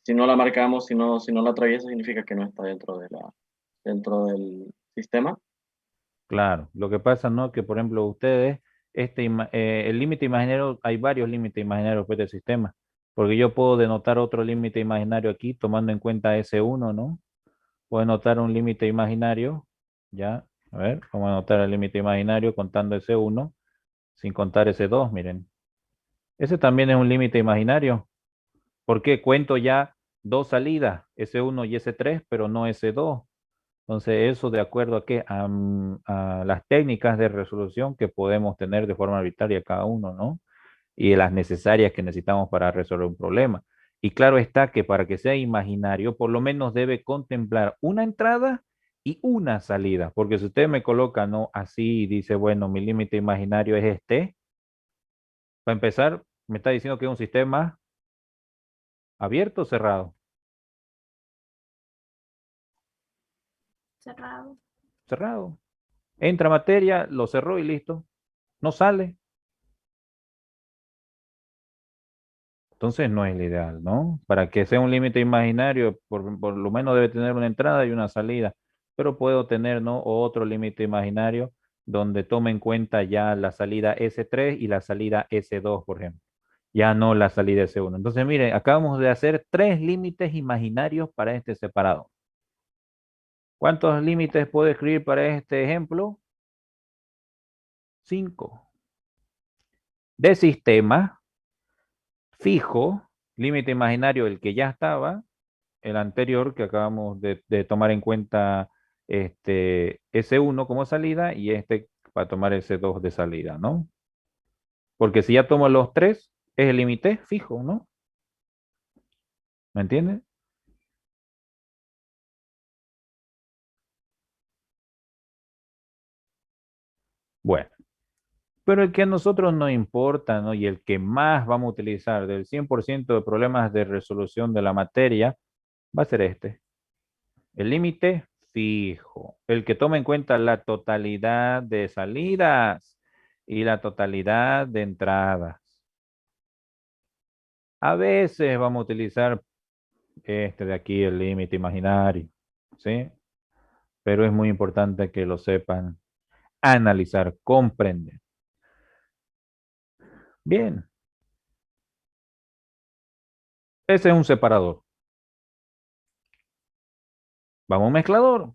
Si no la marcamos, si no la atraviesa, significa que no está dentro del sistema. Claro, lo que pasa, ¿no? Que por ejemplo ustedes, el límite imaginario, hay varios límites imaginarios pues, del sistema, porque yo puedo denotar otro límite imaginario aquí tomando en cuenta ese uno, ¿no? Puedo anotar un límite imaginario, ya, a ver, vamos a anotar el límite imaginario contando ese uno, sin contar ese 2, miren. Ese también es un límite imaginario, porque cuento ya dos salidas, ese uno y ese 3, pero no ese 2. Entonces, eso de acuerdo a qué, a las técnicas de resolución que podemos tener de forma arbitraria cada uno, ¿no? Y las necesarias que necesitamos para resolver un problema. Y claro está que para que sea imaginario, por lo menos debe contemplar una entrada y una salida, porque si usted me coloca, ¿no? Así y dice, bueno, mi límite imaginario es este, para empezar, me está diciendo que es un sistema abierto o cerrado. Cerrado. Cerrado. Entra materia, lo cerró y listo. No sale. Entonces no es el ideal, ¿no? Para que sea un límite imaginario, por lo menos debe tener una entrada y una salida, pero puedo tener, ¿no? Otro límite imaginario donde tome en cuenta ya la salida S3 y la salida S2, por ejemplo. Ya no la salida S1. Entonces, mire, acabamos de hacer tres límites imaginarios para este separado. ¿Cuántos límites puedo escribir para este ejemplo? 5. De sistema fijo, límite imaginario el que ya estaba, el anterior que acabamos de tomar en cuenta S1 como salida y este para tomar S2 de salida, ¿no? Porque si ya tomo los tres, es el límite fijo, ¿no? ¿Me entiendes? Bueno, pero el que a nosotros nos importa, ¿no? Y el que más vamos a utilizar del 100% de problemas de resolución de la materia va a ser este. El límite fijo, el que toma en cuenta la totalidad de salidas y la totalidad de entradas. A veces vamos a utilizar este de aquí, el límite imaginario, ¿sí? Pero es muy importante que lo sepan analizar, comprender. Bien, ese es un separador. Vamos a un mezclador.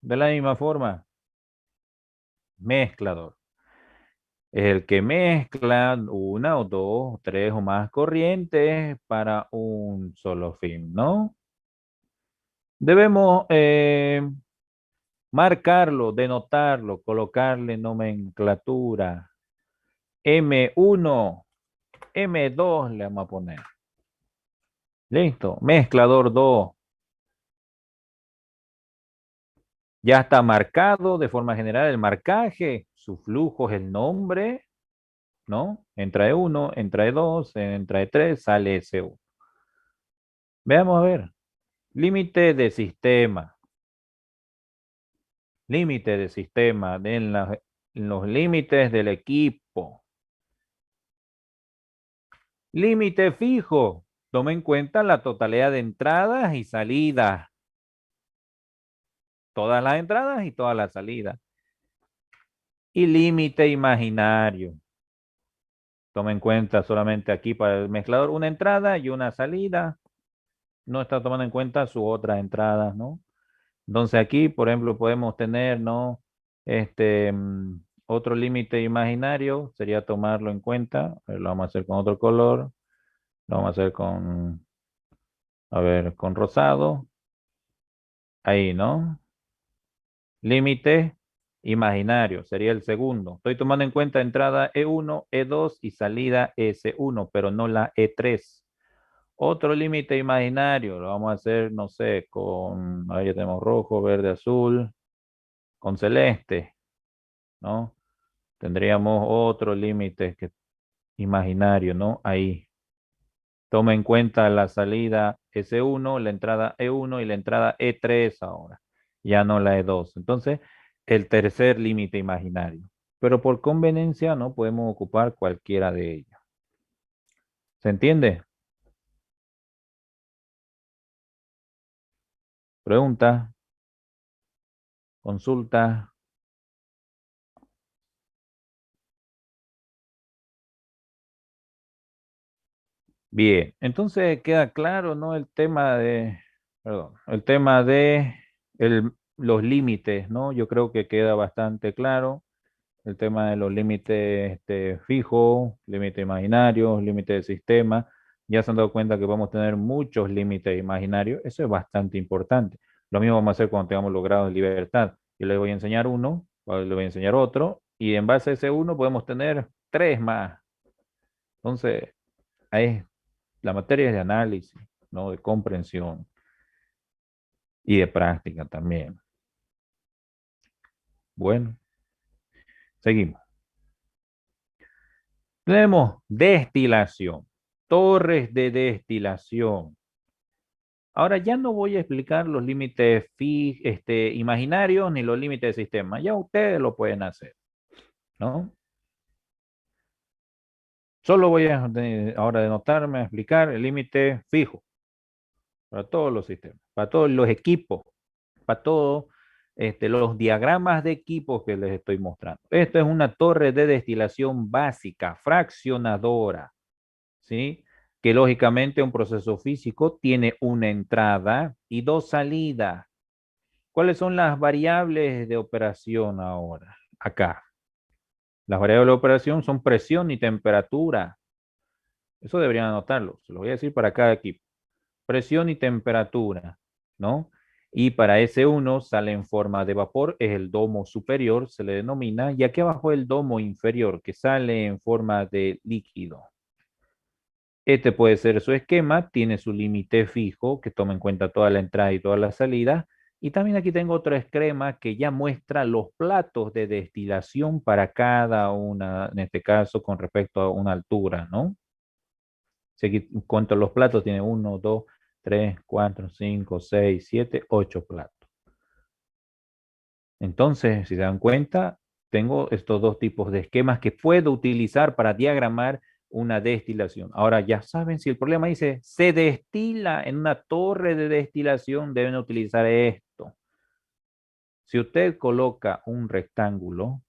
De la misma forma, mezclador. Es el que mezcla una o dos, tres o más corrientes para un solo fin, ¿no? Debemos marcarlo, denotarlo, colocarle nomenclatura. M1, M2 le vamos a poner. Listo, mezclador 2. Ya está marcado de forma general el marcaje, su flujo es el nombre, ¿no? Entra E1, entra E2, entra E3, sale S1. Veamos a ver. Límite de sistema. Límite de sistema en los límites del equipo. Límite fijo. Toma en cuenta la totalidad de entradas y salidas. Todas las entradas y todas las salidas. Y límite imaginario. Toma en cuenta solamente aquí para el mezclador una entrada y una salida. No está tomando en cuenta sus otras entradas, ¿no? Entonces aquí, por ejemplo, podemos tener, ¿no? Otro límite imaginario sería tomarlo en cuenta. A ver, lo vamos a hacer con otro color. Lo vamos a hacer con, a ver, con rosado. Ahí, ¿no? Límite imaginario sería el segundo. Estoy tomando en cuenta entrada E1, E2 y salida S1, pero no la E3. Otro límite imaginario lo vamos a hacer, no sé, con, ahí ya tenemos rojo, verde, azul, con celeste, ¿no? Tendríamos otro límite imaginario, ¿no? Ahí. Toma en cuenta la salida S1, la entrada E1 y la entrada E3 ahora. Ya no la E2. Entonces, el tercer límite imaginario. Pero por conveniencia no podemos ocupar cualquiera de ellos. ¿Se entiende? Pregunta, consulta. Bien, entonces queda claro, ¿no? El tema de los límites, ¿no? Yo creo que queda bastante claro. El tema de los límites fijos, límites imaginarios, límites de sistema. Ya se han dado cuenta que vamos a tener muchos límites imaginarios. Eso es bastante importante. Lo mismo vamos a hacer cuando tengamos los grados de libertad. Yo les voy a enseñar uno, le voy a enseñar otro, y en base a ese uno podemos tener tres más. Entonces, ahí la materia es de análisis, ¿no? De comprensión y de práctica también. Bueno, seguimos. Tenemos destilación, torres de destilación. Ahora ya no voy a explicar los límites imaginarios ni los límites de sistema. Ya ustedes lo pueden hacer, ¿no? Solo voy a ahora denotarme a explicar el límite fijo para todos los sistemas, para todos los equipos, para todos los diagramas de equipos que les estoy mostrando. Esto es una torre de destilación básica, fraccionadora, ¿sí? Que lógicamente un proceso físico tiene una entrada y dos salidas. ¿Cuáles son las variables de operación ahora? Acá. Las variables de operación son presión y temperatura. Eso deberían anotarlo. Se lo voy a decir para cada equipo. Presión y temperatura, ¿no? Y para S1 sale en forma de vapor, es el domo superior, se le denomina, y aquí abajo el domo inferior, que sale en forma de líquido. Este puede ser su esquema, tiene su límite fijo, que toma en cuenta toda la entrada y toda la salida. Y también aquí tengo otro esquema que ya muestra los platos de destilación para cada una, en este caso con respecto a una altura, ¿no? Si aquí cuento los platos, tiene 1, 2, 3, 4, 5, 6, 7, 8 platos. Entonces, si se dan cuenta, tengo estos dos tipos de esquemas que puedo utilizar para diagramar una destilación. Ahora ya saben, si el problema dice se destila en una torre de destilación, deben utilizar esto. Si usted coloca un rectángulo,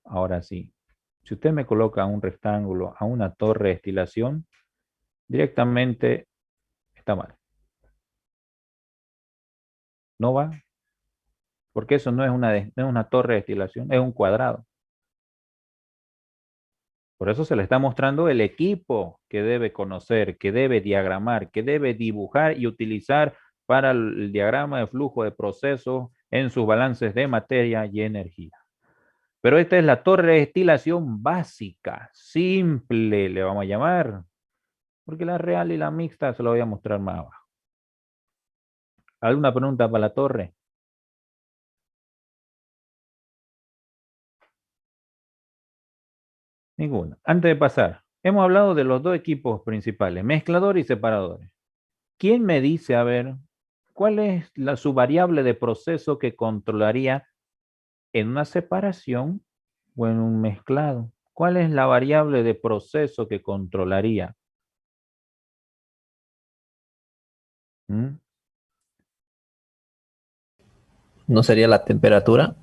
ahora sí, si usted me coloca un rectángulo a una torre de destilación, directamente está mal. No va, porque eso no es una torre de destilación, es un cuadrado. Por eso se le está mostrando el equipo que debe conocer, que debe diagramar, que debe dibujar y utilizar para el diagrama de flujo de procesos en sus balances de materia y energía. Pero esta es la torre de destilación básica, simple, le vamos a llamar, porque la real y la mixta se lo voy a mostrar más abajo. ¿Alguna pregunta para la torre? Ninguna. Antes de pasar, hemos hablado de los dos equipos principales, mezclador y separadores. ¿Quién me dice, a ver, cuál es su variable de proceso que controlaría en una separación o en un mezclado? ¿Cuál es la variable de proceso que controlaría? ¿Mm? ¿No sería la temperatura?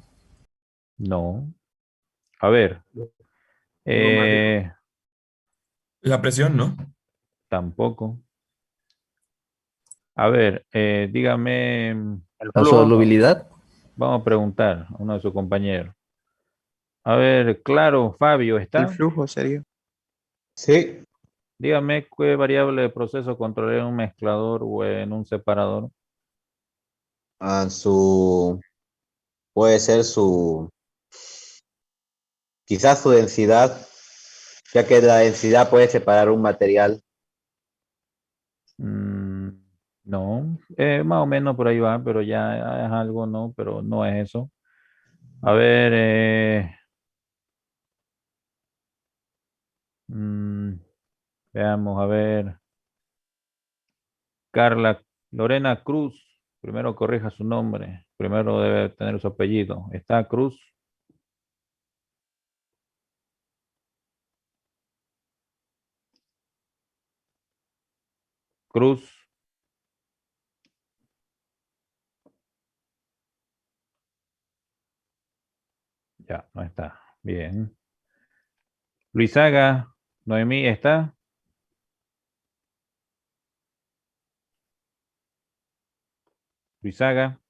No. A ver, Neumático. La presión, ¿no? tampoco. A ver, dígame, el ¿La flujo. solubilidad? Vamos a preguntar a uno de sus compañeros. A ver, claro, Fabio, El ¿está? flujo sería. Sí, Dígame qué variable de proceso controlaría en un mezclador o en un separador. puede ser quizás su densidad, ya que la densidad puede separar un material. No, más o menos por ahí va, pero ya es algo, ¿no? Pero no es eso. A ver, Veamos, a ver. Carla Lorena Cruz. Primero corrija su nombre. Primero debe tener su apellido. ¿Está Cruz? Cruz. Ya, no está. Bien. Luisaga, Noemí, ¿está? Luisaga.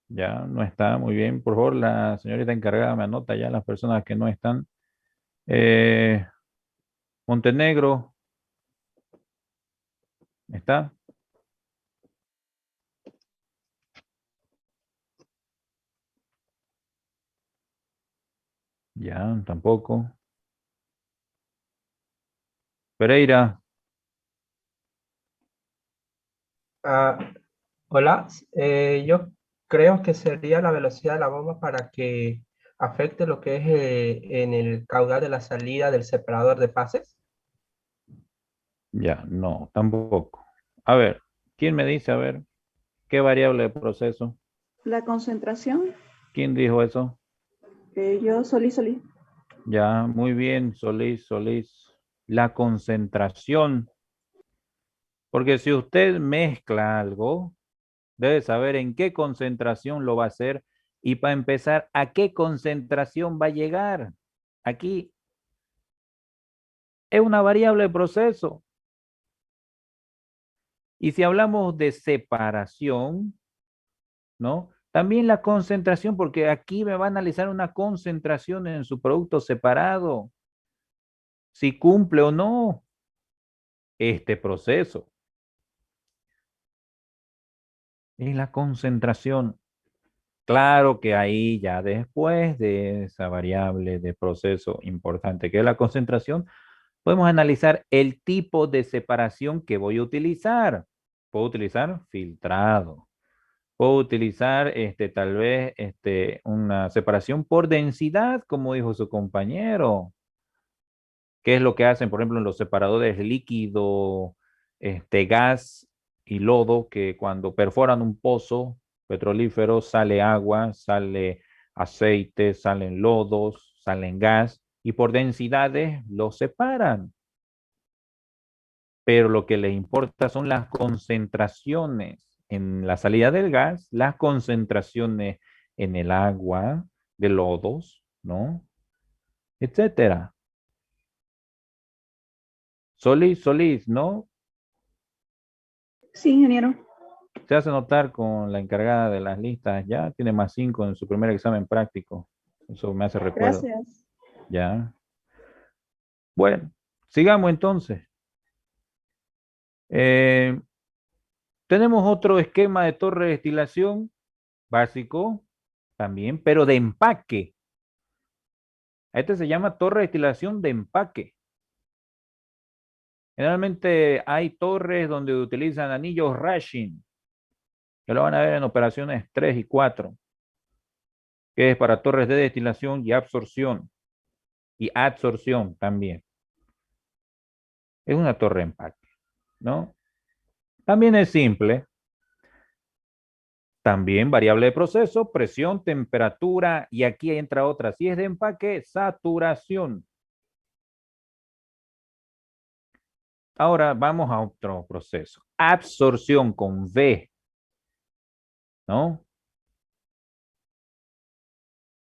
Ya, no está. Muy bien. Por favor, la señorita encargada me anota ya las personas que no están. Eh, Montenegro, ¿está? Ya, tampoco. Pereira, Ah, hola, yo creo que sería la velocidad de la bomba para que afecte lo que es en el caudal de la salida del separador de fases. ya, no, tampoco. A ver, ¿quién me dice, a ver, qué variable de proceso? La concentración, ¿Quién dijo eso? yo Solís. Ya, muy bien, Solís. La concentración. Porque si usted mezcla algo, debe saber en qué concentración lo va a hacer y para empezar, a qué concentración va a llegar. Aquí es una variable de proceso. Y si hablamos de separación, ¿no? También la concentración, porque aquí me va a analizar una concentración en su producto separado, si cumple o no este proceso. Es la concentración. Claro que ahí ya después de esa variable de proceso importante que es la concentración, podemos analizar el tipo de separación que voy a utilizar. Puedo utilizar filtrado. Puedo utilizar tal vez una separación por densidad, como dijo su compañero. ¿Qué es lo que hacen, por ejemplo, en los separadores líquido, gas y lodo, que cuando perforan un pozo petrolífero sale agua, sale aceite, salen lodos, salen gas y por densidades los separan? Pero lo que les importa son las concentraciones en la salida del gas, las concentraciones en el agua de lodos, ¿no? Etcétera. Solís, ¿no? Sí, ingeniero. Se hace notar con la encargada de las listas, ya tiene +5 en su primer examen práctico. Eso me hace recuerdo. Gracias. Ya. Bueno, sigamos entonces. Eh, Tenemos otro esquema de torre de destilación básico también, pero de empaque. Este se llama torre de destilación de empaque. Generalmente hay torres donde utilizan anillos Rashing, que lo van a ver en operaciones 3 y 4, que es para torres de destilación y absorción también. Es una torre de empaque, ¿no? También es simple. También variable de proceso, presión, temperatura, y aquí entra otra. Si es de empaque, saturación. Ahora vamos a otro proceso. Absorción con V, ¿no?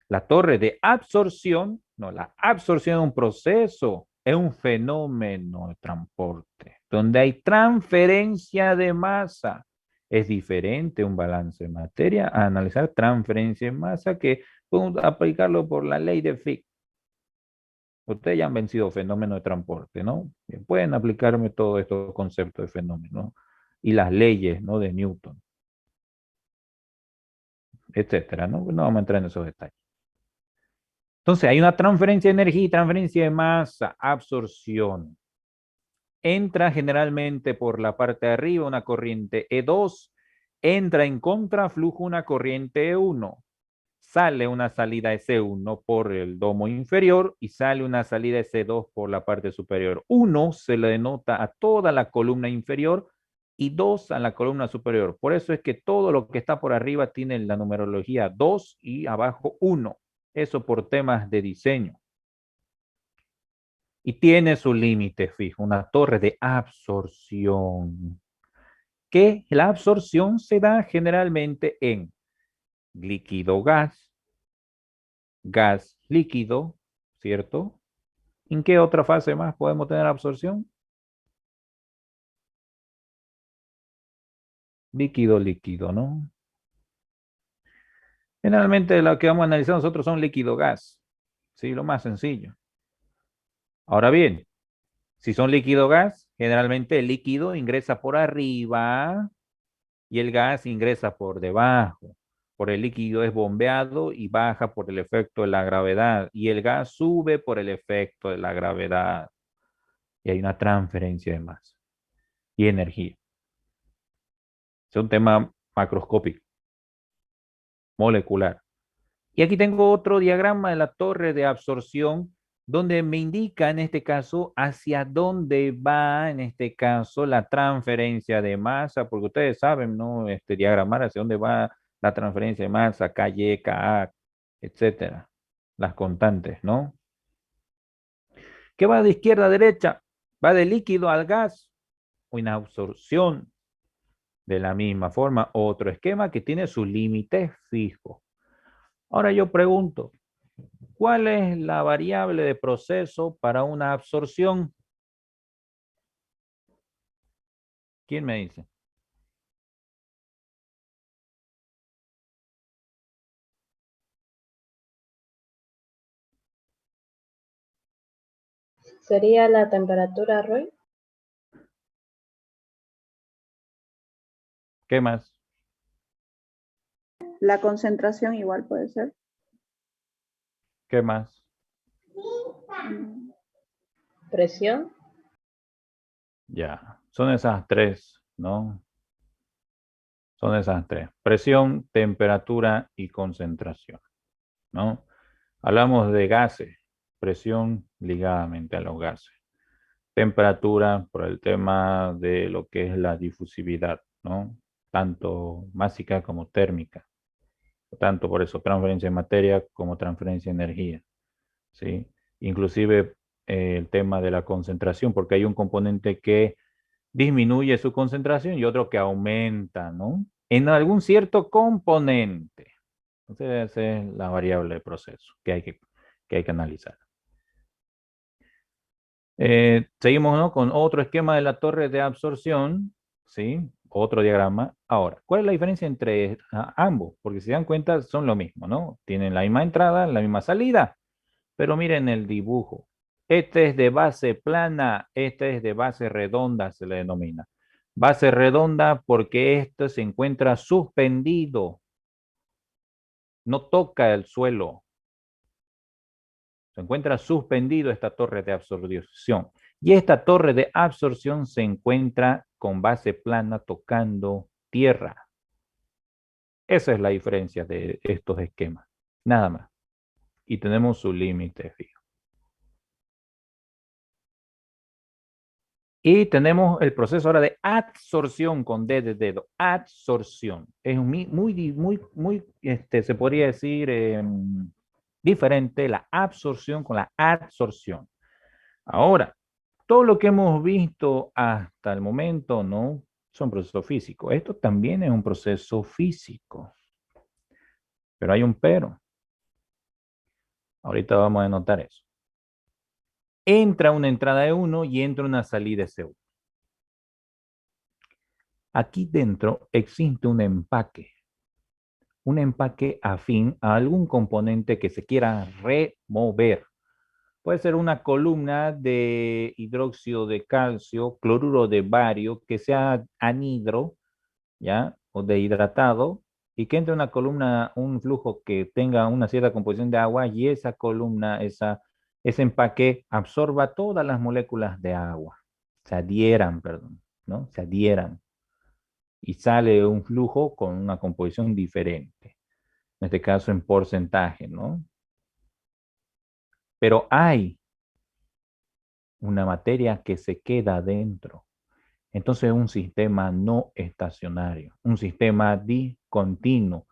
La torre de absorción, no, la absorción es un proceso, es un fenómeno de transporte, donde hay transferencia de masa. Es diferente un balance de materia a analizar transferencia de masa, que podemos aplicarlo por la ley de Fick. Ustedes ya han vencido fenómeno de transporte, ¿no? Bien, pueden aplicarme todos estos conceptos de fenómeno y las leyes, ¿no? De Newton, etcétera, ¿no? No vamos a entrar en esos detalles. Entonces, hay una transferencia de energía y transferencia de masa, absorción. Entra generalmente por la parte de arriba una corriente E2 Entra en contraflujo una corriente E1. Sale una salida S1 por el domo inferior y sale una salida S2 por la parte superior. 1 se le denota a toda la columna inferior y 2 a la columna superior. Por eso es que todo lo que está por arriba tiene la numerología 2 y abajo 1. Eso por temas de diseño. Y tiene su límite fijo, una torre de absorción. Que la absorción se da generalmente en líquido-gas, gas-líquido, ¿cierto? ¿En qué otra fase más podemos tener absorción? Líquido-líquido, ¿no? Generalmente lo que vamos a analizar nosotros son líquido-gas, ¿sí? Lo más sencillo. Ahora bien, si son líquido-gas, generalmente el líquido ingresa por arriba y el gas ingresa por debajo. Por el líquido es bombeado y baja por el efecto de la gravedad. Y el gas sube por el efecto de la gravedad. Y hay una transferencia de masa y energía. Es un tema macroscópico, molecular. Y aquí tengo otro diagrama de la torre de absorción donde me indica en este caso hacia dónde va en este caso la transferencia de masa, porque ustedes saben, ¿no? Diagramar hacia dónde va la transferencia de masa, KY, KA, etcétera. Las constantes, ¿no? ¿Qué va de izquierda a derecha? Va de líquido al gas, una absorción. De la misma forma, otro esquema que tiene su límite fijo. Ahora yo pregunto, ¿cuál es la variable de proceso para una absorción? ¿Quién me dice? ¿Sería la temperatura, Roy? ¿Qué más? La concentración igual puede ser. ¿Qué más? ¿Presión? Ya, son esas tres, ¿no? Son esas tres. Presión, temperatura y concentración, ¿no? Hablamos de gases, presión ligadamente a los gases. Temperatura por el tema de lo que es la difusividad, ¿no? Tanto másica como térmica. Tanto por eso, transferencia de materia como transferencia de energía, ¿sí? Inclusive el tema de la concentración, porque hay un componente que disminuye su concentración y otro que aumenta, ¿no? En algún cierto componente. Entonces, esa es la variable de proceso que hay que analizar. Seguimos, ¿no? Con otro esquema de la torre de absorción, ¿sí? Otro diagrama. Ahora, ¿cuál es la diferencia entre ambos? Porque si se dan cuenta, son lo mismo, ¿no? Tienen la misma entrada, la misma salida. Pero miren el dibujo. Este es de base plana, este es de base redonda, se le denomina. Base redonda porque esto se encuentra suspendido. No toca el suelo. Se encuentra suspendido esta torre de absorción. Y esta torre de absorción se encuentra con base plana tocando tierra. Esa es la diferencia de estos esquemas. Nada más. Y tenemos su límite fijo. Y tenemos el proceso ahora de adsorción con D de dedo. Adsorción. Es muy, se podría decir diferente la absorción con la adsorción. Ahora, todo lo que hemos visto hasta el momento, ¿no? Son procesos físicos. Esto también es un proceso físico. Pero hay un pero. Ahorita vamos a notar eso. Entra una entrada de 1 y entra una salida de C1. Aquí dentro existe un empaque afín a algún componente que se quiera remover. Puede ser una columna de hidróxido de calcio, cloruro de bario, que sea anhidro, ¿ya? O deshidratado, y que entre una columna, un flujo que tenga una cierta composición de agua, y esa columna, ese empaque absorba todas las moléculas de agua. Se adhieran, perdón, ¿no? Se adhieran. y sale un flujo con una composición diferente. En este caso en porcentaje, ¿no? Pero hay una materia que se queda dentro. Entonces es un sistema no estacionario, un sistema discontinuo,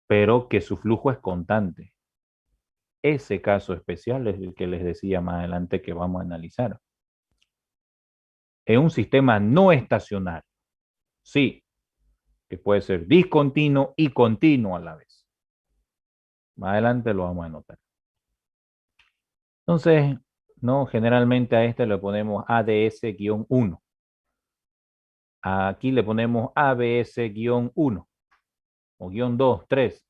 pero que su flujo es constante. Ese caso especial es el que les decía más adelante que vamos a analizar. Es un sistema no estacionario. Sí, que puede ser discontinuo y continuo a la vez. Más adelante lo vamos a notar. Entonces, no, generalmente a este le ponemos ADS-1. Aquí le ponemos ABS-1 o -2, 3.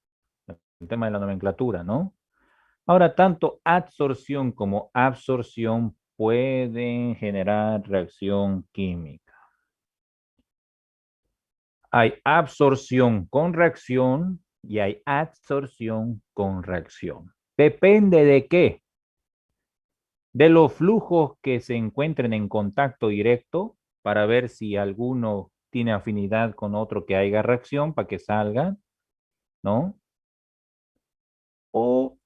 El tema de la nomenclatura, ¿no? Ahora, tanto adsorción como absorción pueden generar reacción química. Hay absorción con reacción y hay adsorción con reacción. ¿Depende de qué? De los flujos que se encuentren en contacto directo para ver si alguno tiene afinidad con otro que haya reacción para que salga, ¿no? O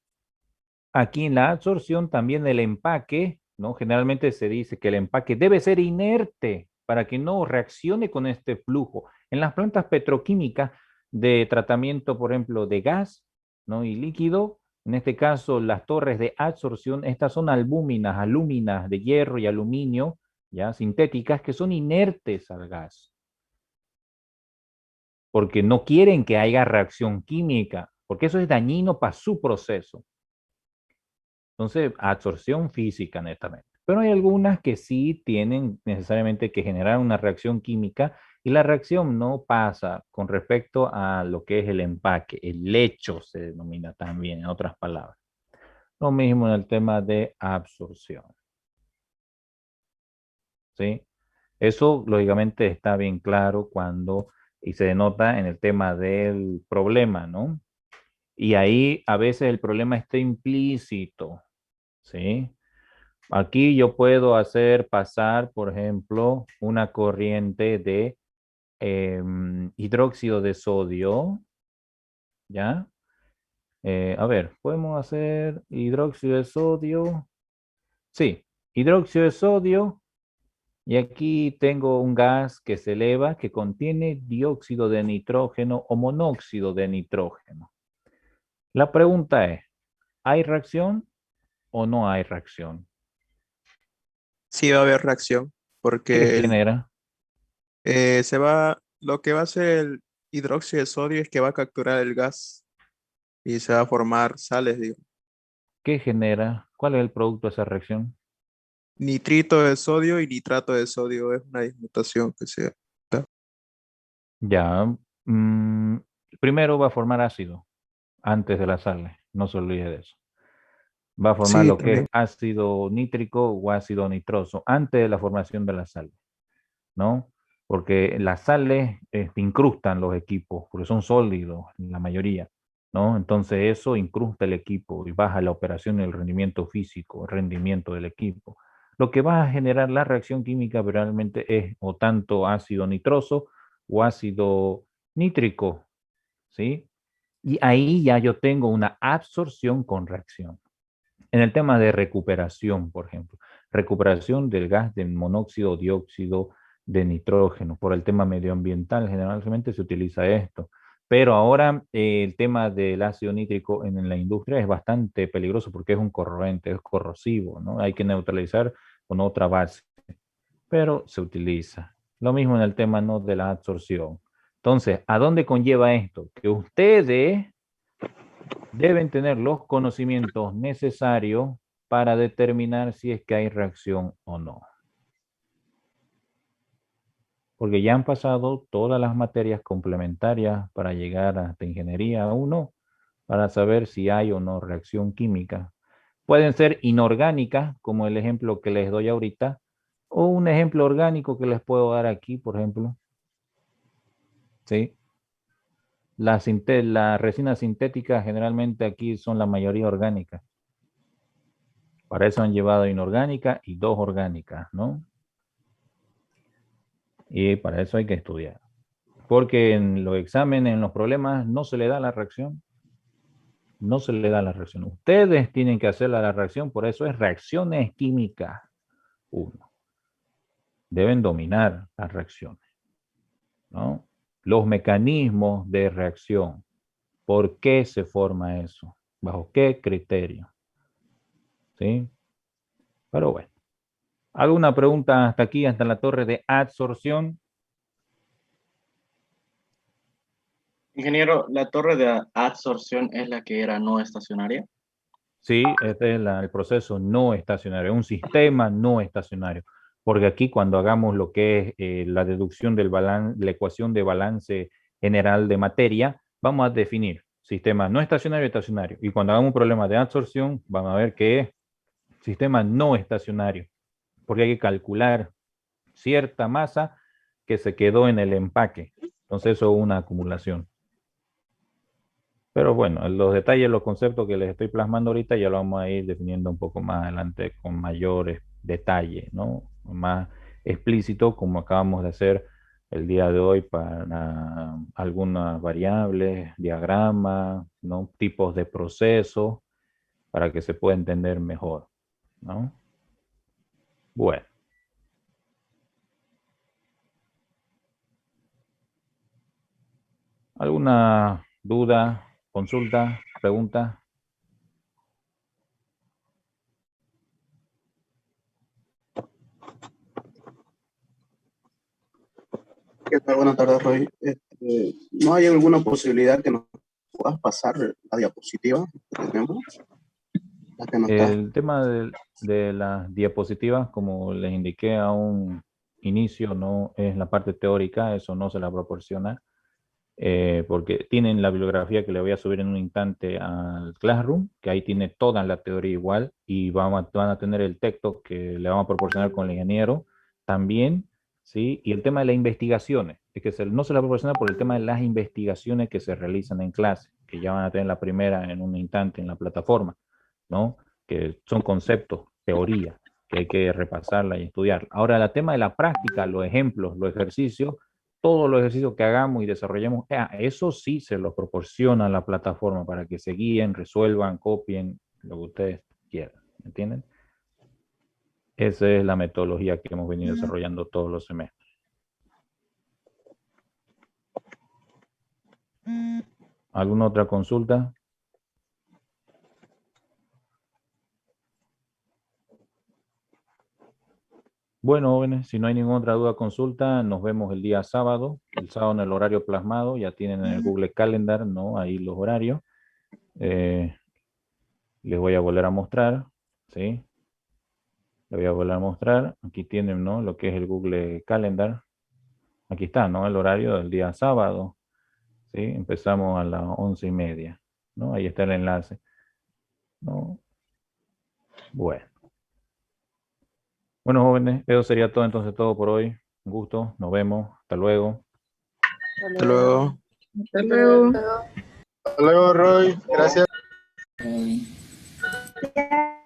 aquí en la absorción también el empaque, ¿no? Generalmente se dice que el empaque debe ser inerte para que no reaccione con este flujo. En las plantas petroquímicas de tratamiento, por ejemplo, de gas, ¿no? Y líquido, en este caso las torres de absorción, estas son alúminas de hierro y aluminio, ya sintéticas, que son inertes al gas. Porque no quieren que haya reacción química, porque eso es dañino para su proceso. Entonces, absorción física netamente. Pero hay algunas que sí tienen necesariamente que generar una reacción química y la reacción no pasa con respecto a lo que es el empaque. El lecho se denomina también, en otras palabras. Lo mismo en el tema de absorción. ¿Sí? Eso, lógicamente, está bien claro cuando, y se denota en el tema del problema, ¿no? Y ahí a veces el problema está implícito, ¿sí? Aquí yo puedo hacer pasar, por ejemplo, una corriente de hidróxido de sodio, ¿ya? A ver, podemos hacer hidróxido de sodio. Sí, hidróxido de sodio. Y aquí tengo un gas que se eleva que contiene dióxido de nitrógeno o monóxido de nitrógeno. La pregunta es, ¿hay reacción o no hay reacción? Sí va a haber reacción, ¿Qué porque genera? lo que va a hacer el hidróxido de sodio es que va a capturar el gas y se va a formar sales, digo. ¿Qué genera? ¿Cuál es el producto de esa reacción? Nitrito de sodio y nitrato de sodio es una dismutación que se da. Ya. Primero va a formar ácido antes de la sal. No se olvide de eso. Va a formar Sí, lo que es también. ácido nítrico o ácido nitroso antes de la formación de la sal, ¿no? Porque las sales incrustan los equipos, porque son sólidos la mayoría, ¿no? Entonces eso incrusta el equipo y baja la operación y el rendimiento físico, el rendimiento del equipo. Lo que va a generar la reacción química realmente es o tanto ácido nitroso o ácido nítrico, ¿sí? Y ahí ya yo tengo una absorción con reacción. En el tema de recuperación, por ejemplo, recuperación del gas de monóxido o dióxido de nitrógeno, por el tema medioambiental, generalmente se utiliza esto. Pero ahora el tema del ácido nítrico en la industria es bastante peligroso porque es un corroente, es corrosivo, ¿no? Hay que neutralizar con otra base, pero se utiliza. Lo mismo en el tema, ¿no?, de la absorción. Entonces, ¿a dónde conlleva esto? Que ustedes deben tener los conocimientos necesarios para determinar si es que hay reacción o no. Porque ya han pasado todas las materias complementarias para llegar hasta ingeniería 1 para saber si hay o no reacción química. Pueden ser inorgánicas, como el ejemplo que les doy ahorita, o un ejemplo orgánico que les puedo dar aquí, por ejemplo. ¿Sí? La resina sintética generalmente aquí son la mayoría orgánicas. Para eso han llevado inorgánica y 2 orgánicas, ¿no? Y para eso hay que estudiar. Porque en los exámenes, en los problemas, no se le da la reacción. No se le da la reacción. Ustedes tienen que hacer la reacción, por eso es reacciones químicas 1. Deben dominar las reacciones, ¿no? Los mecanismos de reacción. ¿Por qué se forma eso? ¿Bajo qué criterio? ¿Sí? Pero bueno. ¿Alguna pregunta hasta aquí, hasta la torre de absorción? Ingeniero, ¿la torre de absorción es la que era no estacionaria? Sí, este es el proceso no estacionario, un sistema no estacionario. Porque aquí cuando hagamos lo que es la deducción del la ecuación de balance general de materia, vamos a definir sistema no estacionario y estacionario. Y cuando hagamos un problema de absorción, vamos a ver que es sistema no estacionario. Porque hay que calcular cierta masa que se quedó en el empaque. Entonces eso es una acumulación. Pero bueno, los detalles, los conceptos que les estoy plasmando ahorita ya lo vamos a ir definiendo un poco más adelante con mayores detalles, ¿no? Más explícito, como acabamos de hacer el día de hoy para algunas variables, diagramas, ¿no? Tipos de procesos, para que se pueda entender mejor, ¿no? Bueno. ¿Alguna duda, consulta, pregunta? ¿Qué tal? Buenas tardes, Roy. ¿No hay alguna posibilidad que nos puedas pasar la diapositiva que tenemos? La que no está. El tema de las diapositivas, como les indiqué a un inicio, no es la parte teórica, eso no se la proporciona, porque tienen la bibliografía que le voy a subir en un instante al Classroom, que ahí tiene toda la teoría igual, y van a tener el texto que le vamos a proporcionar con el ingeniero también, ¿sí? Y el tema de las investigaciones, es que no se la proporciona por el tema de las investigaciones que se realizan en clase, que ya van a tener la primera en un instante en la plataforma, ¿no? Que son conceptos, teoría, que hay que repasarla y estudiar. Ahora, el tema de la práctica, los ejemplos, los ejercicios, todos los ejercicios que hagamos y desarrollemos, eso sí se los proporciona la plataforma para que se guíen, resuelvan, copien, lo que ustedes quieran, ¿entienden? Esa es la metodología que hemos venido desarrollando todos los semestres. ¿Alguna otra consulta? Bueno, jóvenes, si no hay ninguna otra duda o consulta, nos vemos el día sábado. El sábado en el horario plasmado, ya tienen en el Google Calendar, ¿no? Ahí los horarios. Les voy a volver a mostrar, ¿sí? Les voy a volver a mostrar. Aquí tienen, ¿no? Lo que es el Google Calendar. Aquí está, ¿no? El horario del día sábado, ¿sí? Empezamos a las 11:30, ¿no? Ahí está el enlace, ¿no? Bueno. Bueno, jóvenes, eso sería todo entonces todo por hoy. Un gusto, nos vemos. Hasta luego. Hasta luego. Hasta luego. Hasta luego, Roy. Gracias. Ya.